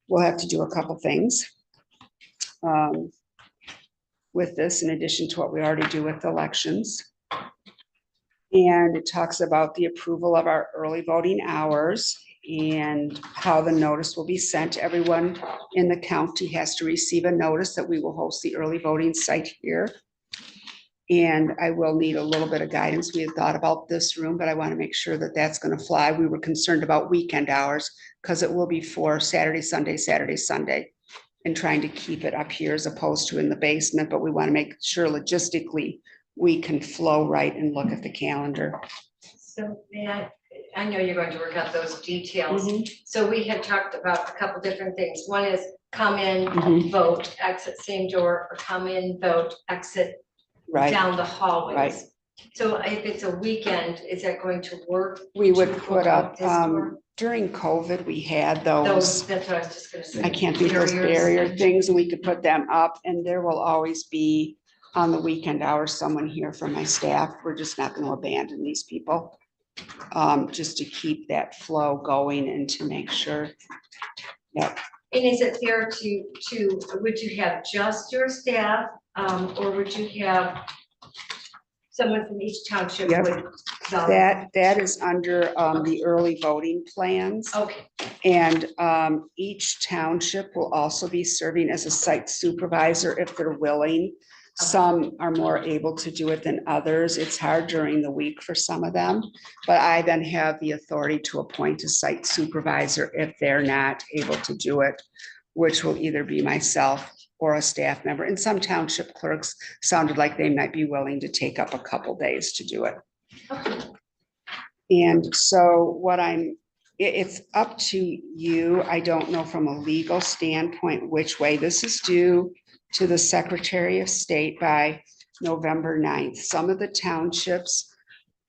We'll have to do a couple things with this, in addition to what we already do with elections. And it talks about the approval of our early voting hours and how the notice will be sent. Everyone in the county has to receive a notice that we will host the early voting site here. And I will need a little bit of guidance. We had thought about this room, but I want to make sure that that's going to fly. We were concerned about weekend hours because it will be for Saturday, Sunday, and trying to keep it up here as opposed to in the basement. But we want to make sure logistically we can flow right and look at the calendar. So may I know you're going to work out those details. So we had talked about a couple different things. One is come in, vote, exit same door, or come in, vote, exit down the hallways. Right. So if it's a weekend, is that going to work? We would to put up, during COVID, we had those, That's what I was just gonna say. I can't think of those barrier things, and we could put them up, and there will always be on the weekend hours, someone here from my staff. We're just not going to abandon these people. Just to keep that flow going and to make sure. Yep. And is it fair to, would you have just your staff, or would you have someone from each township? Yep. Would That is under the early voting plans. Okay. And each township will also be serving as a site supervisor if they're willing. Some are more able to do it than others. It's hard during the week for some of them, but I then have the authority to appoint a site supervisor if they're not able to do it, which will either be myself or a staff member. And some township clerks sounded like they might be willing to take up a couple days to do it. And so it's up to you. I don't know from a legal standpoint which way this is due to the Secretary of State by November 9th. Some of the townships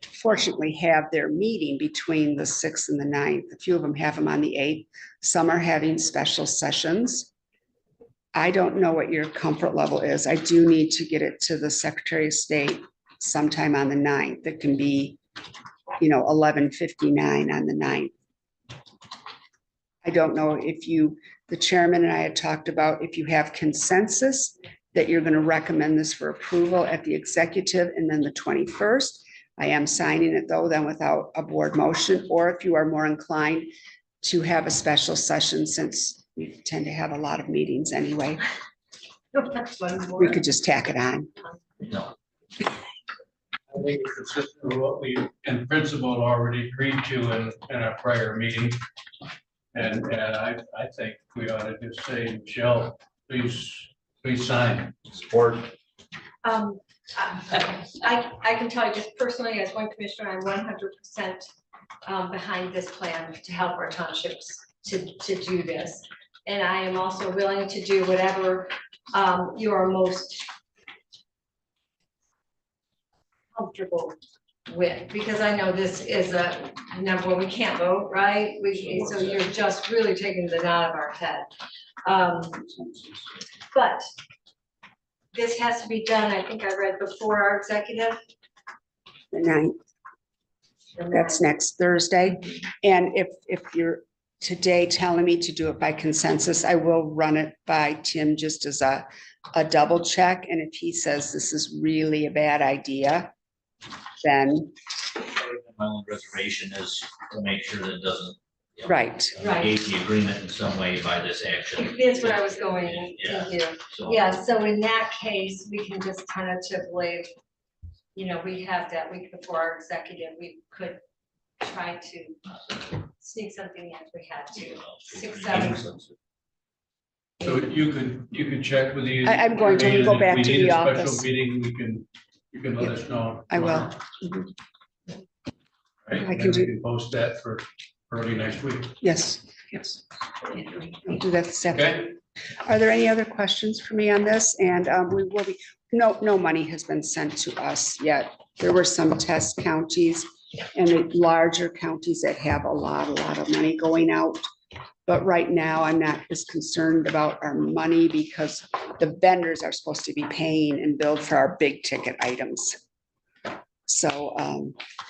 fortunately have their meeting between the 6th and the 9th. A few of them have them on the 8th. Some are having special sessions. I don't know what your comfort level is. I do need to get it to the Secretary of State sometime on the 9th. It can be, 11:59 on the 9th. I don't know if the chairman and I had talked about if you have consensus that you're going to recommend this for approval at the executive and then the 21st. I am signing it though, then without a board motion, or if you are more inclined to have a special session since we tend to have a lot of meetings anyway. We could just tack it on. No. I think it's consistent with what we, in principle, already agreed to in our prior meeting. And I think we ought to just say, Michelle, please sign. Support. I can tell you just personally, as one commissioner, I'm 100% behind this plan to help our townships to do this. And I am also willing to do whatever you are most comfortable with, because I know this is a number one, we can't vote, right? So you're just really taking the knot of our head. But this has to be done, I think I read before our executive. The 9th. That's next Thursday. And if you're today telling me to do it by consensus, I will run it by Tim just as a double check. And if he says this is really a bad idea, then. My only reservation is to make sure that it doesn't. Right. Negate the agreement in some way by this action. That's what I was going to do. So- Yeah, so in that case, we can just tentatively, we have that week before our executive, we could try to sneak something in if we had to. 6, 7. So you could check with the. I'm going to go back to the If we need a office. special meeting, you can let us know. I will. tomorrow. Right, I and can then we do- can post that for early next week. Yes, yes. I'll do that this afternoon. Okay, Are there any other questions for me on this? And we will be, no money has been sent to us yet. There were some test counties and the larger counties that have a lot of money going out. But right now, I'm not as concerned about our money because the vendors are supposed to be paying and billed for our big ticket items. So,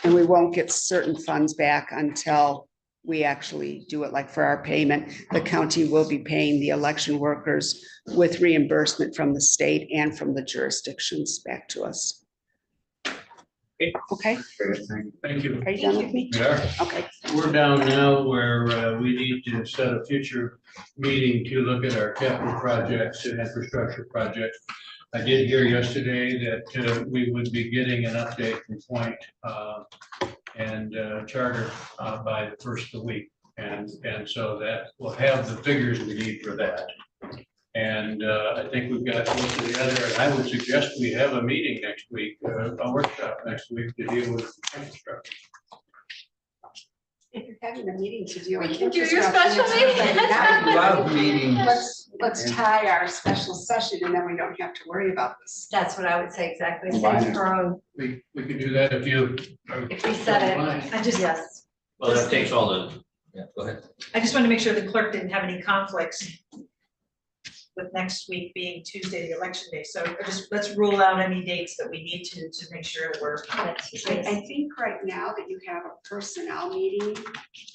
and we won't get certain funds back until we actually do it. Like for our payment, the county will be paying the election workers with reimbursement from the state and from the jurisdictions back to us. Okay, thank you. are you done with me? We are. Okay, We're down now where we need to set a future meeting to look at our capital projects and infrastructure projects. I did hear yesterday that we would be getting an update from Point and Charter by the first of the week. And so that will have the figures we need for that. And I think we've got to look together, and I would suggest we have a meeting next week, a workshop next week to deal with infrastructure. if you're having a meeting to deal with. We can do your infrastructure, special it's meeting. like, Love meetings. Let's tie our special session and then we don't have to worry about this. That's what I would say exactly. Combine Same it. for our own, We could do that if you. if we set it. I just, Yes. Well, that takes all the, yeah, go ahead. I just wanted to make sure the clerk didn't have any conflicts with next week being Tuesday, the election day. So let's rule out any dates that we need to make sure that we're. I think right now that you have a personnel meeting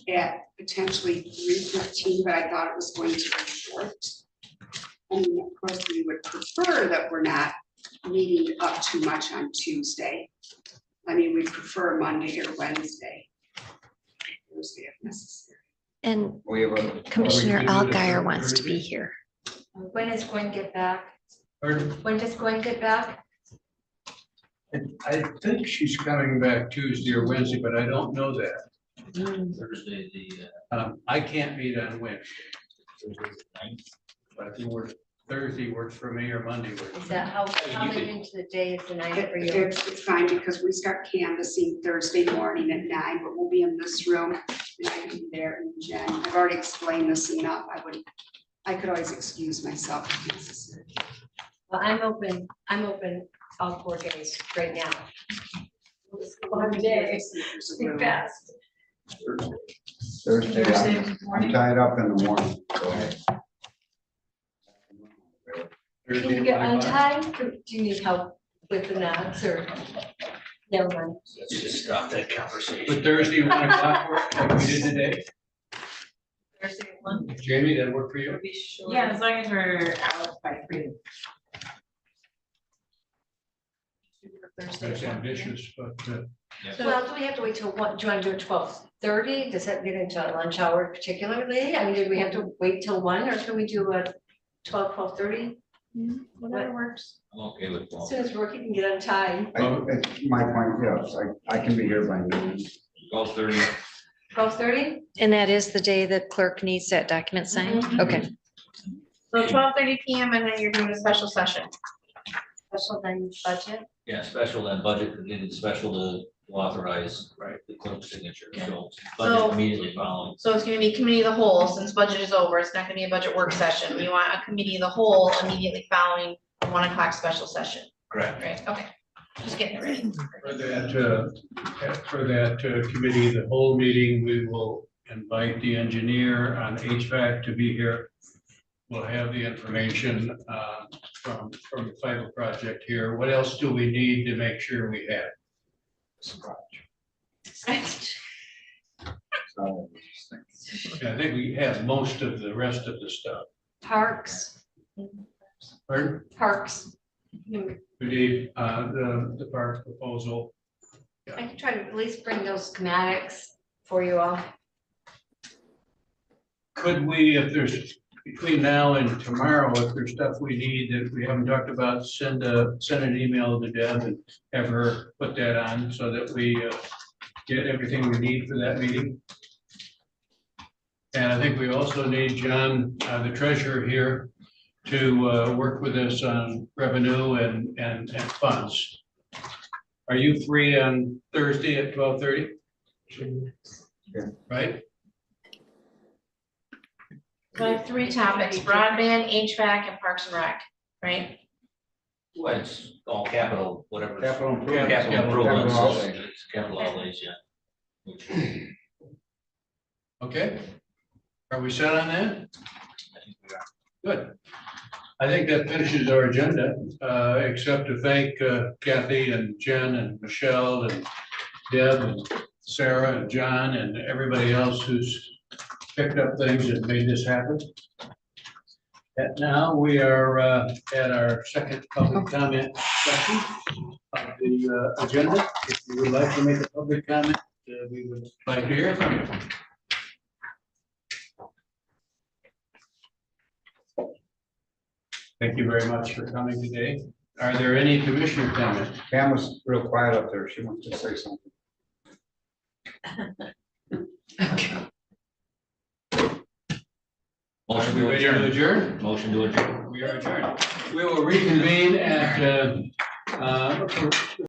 at potentially 3:15, but I thought it was going to be short. And of course, we would prefer that we're not meeting up too much on Tuesday. I mean, we prefer Monday or Wednesday. Thursday if necessary. And We have a. Commissioner do the Alguier wants to Thursday? be here. When is Gwen get back? Pardon? When does Gwen get back? I think she's coming back Tuesday or Wednesday, but I don't know that. Thursday, the I can't meet on Wednesday, Thursday the 9th. but if you work, Thursday works for me or Monday works. Is for that me. how late into the day is the night for you? It's fine because we start canvassing Thursday morning at 9, but we'll be in this room and I can be there. And Jen, I've already explained this enough. I could always excuse myself if necessary. Well, I'm open all 4 days right now. One day, be fast. Thursday, I'm tied up in the morning. Thursday Can you at get 1 on o'clock? time? Do you need help with the knots or? Never mind. Let's just stop that conversation. But Thursday, 1 o'clock work, like we did today. Thursday at 1. Jamie, that work for you? Be sure. Yeah, as long as we're out by 3. Thursday That's at 1. ambitious, but Well, do we have to wait till what, do you want to do 12:30? Does that get into lunch hour particularly? I mean, did we have to wait till 1 or can we do a 12:30? Whatever works. I'm okay with As 12. soon as Rookie can get on time. My point, yes, I can be here by noon. 12:30. 12:30? And that is the day the clerk needs that document signed? Okay. So 12:30 PM and then you're doing a special session. Special then budget? Yeah, special then budget, and then special to authorize, right, the clerk's signature, so budget So- immediately following. So it's gonna be committee of the whole, since budget is over, it's not gonna be a budget work session. We want a committee of the whole immediately following 1 o'clock special session, Correct. right? Okay, just getting it ready. for that committee, the whole meeting, we will invite the engineer on HVAC to be here. We'll have the information from the fiber project here. What else do we need to make sure we have? So, I think we have most of the rest of the stuff. Parks, Pardon? parks. We need the park proposal. I can try to at least bring those schematics for you all. Could we, if there's, between now and tomorrow, if there's stuff we need that we haven't talked about, send an email to Deb and have her put that on so that we get everything we need for that meeting. And I think we also need John, the treasurer here, to work with us on revenue and funds. Are you free on Thursday at 12:30? right? So I have three topics, broadband, HVAC, and Parks and Rec, right? Well, it's all capital, whatever. Capital improvement. Capital improvements, Capital outlay. it's capital outlays, yeah. Okay. Are we set on that? I think we are. Good. I think that finishes our agenda, except to thank Kathy and Jen and Michelle and Deb and Sarah and John and everybody else who's picked up things and made this happen. And now we are at our second public comment section of the agenda. If you would like to make a public comment, we would like to hear from you. Thank you very much for coming today. Are there any commissioner comments? Pam was real quiet up there. She wants to say something. Motion We to ready to adjourn. adjourn? Motion to adjourn. We are adjourned. We will reconvene at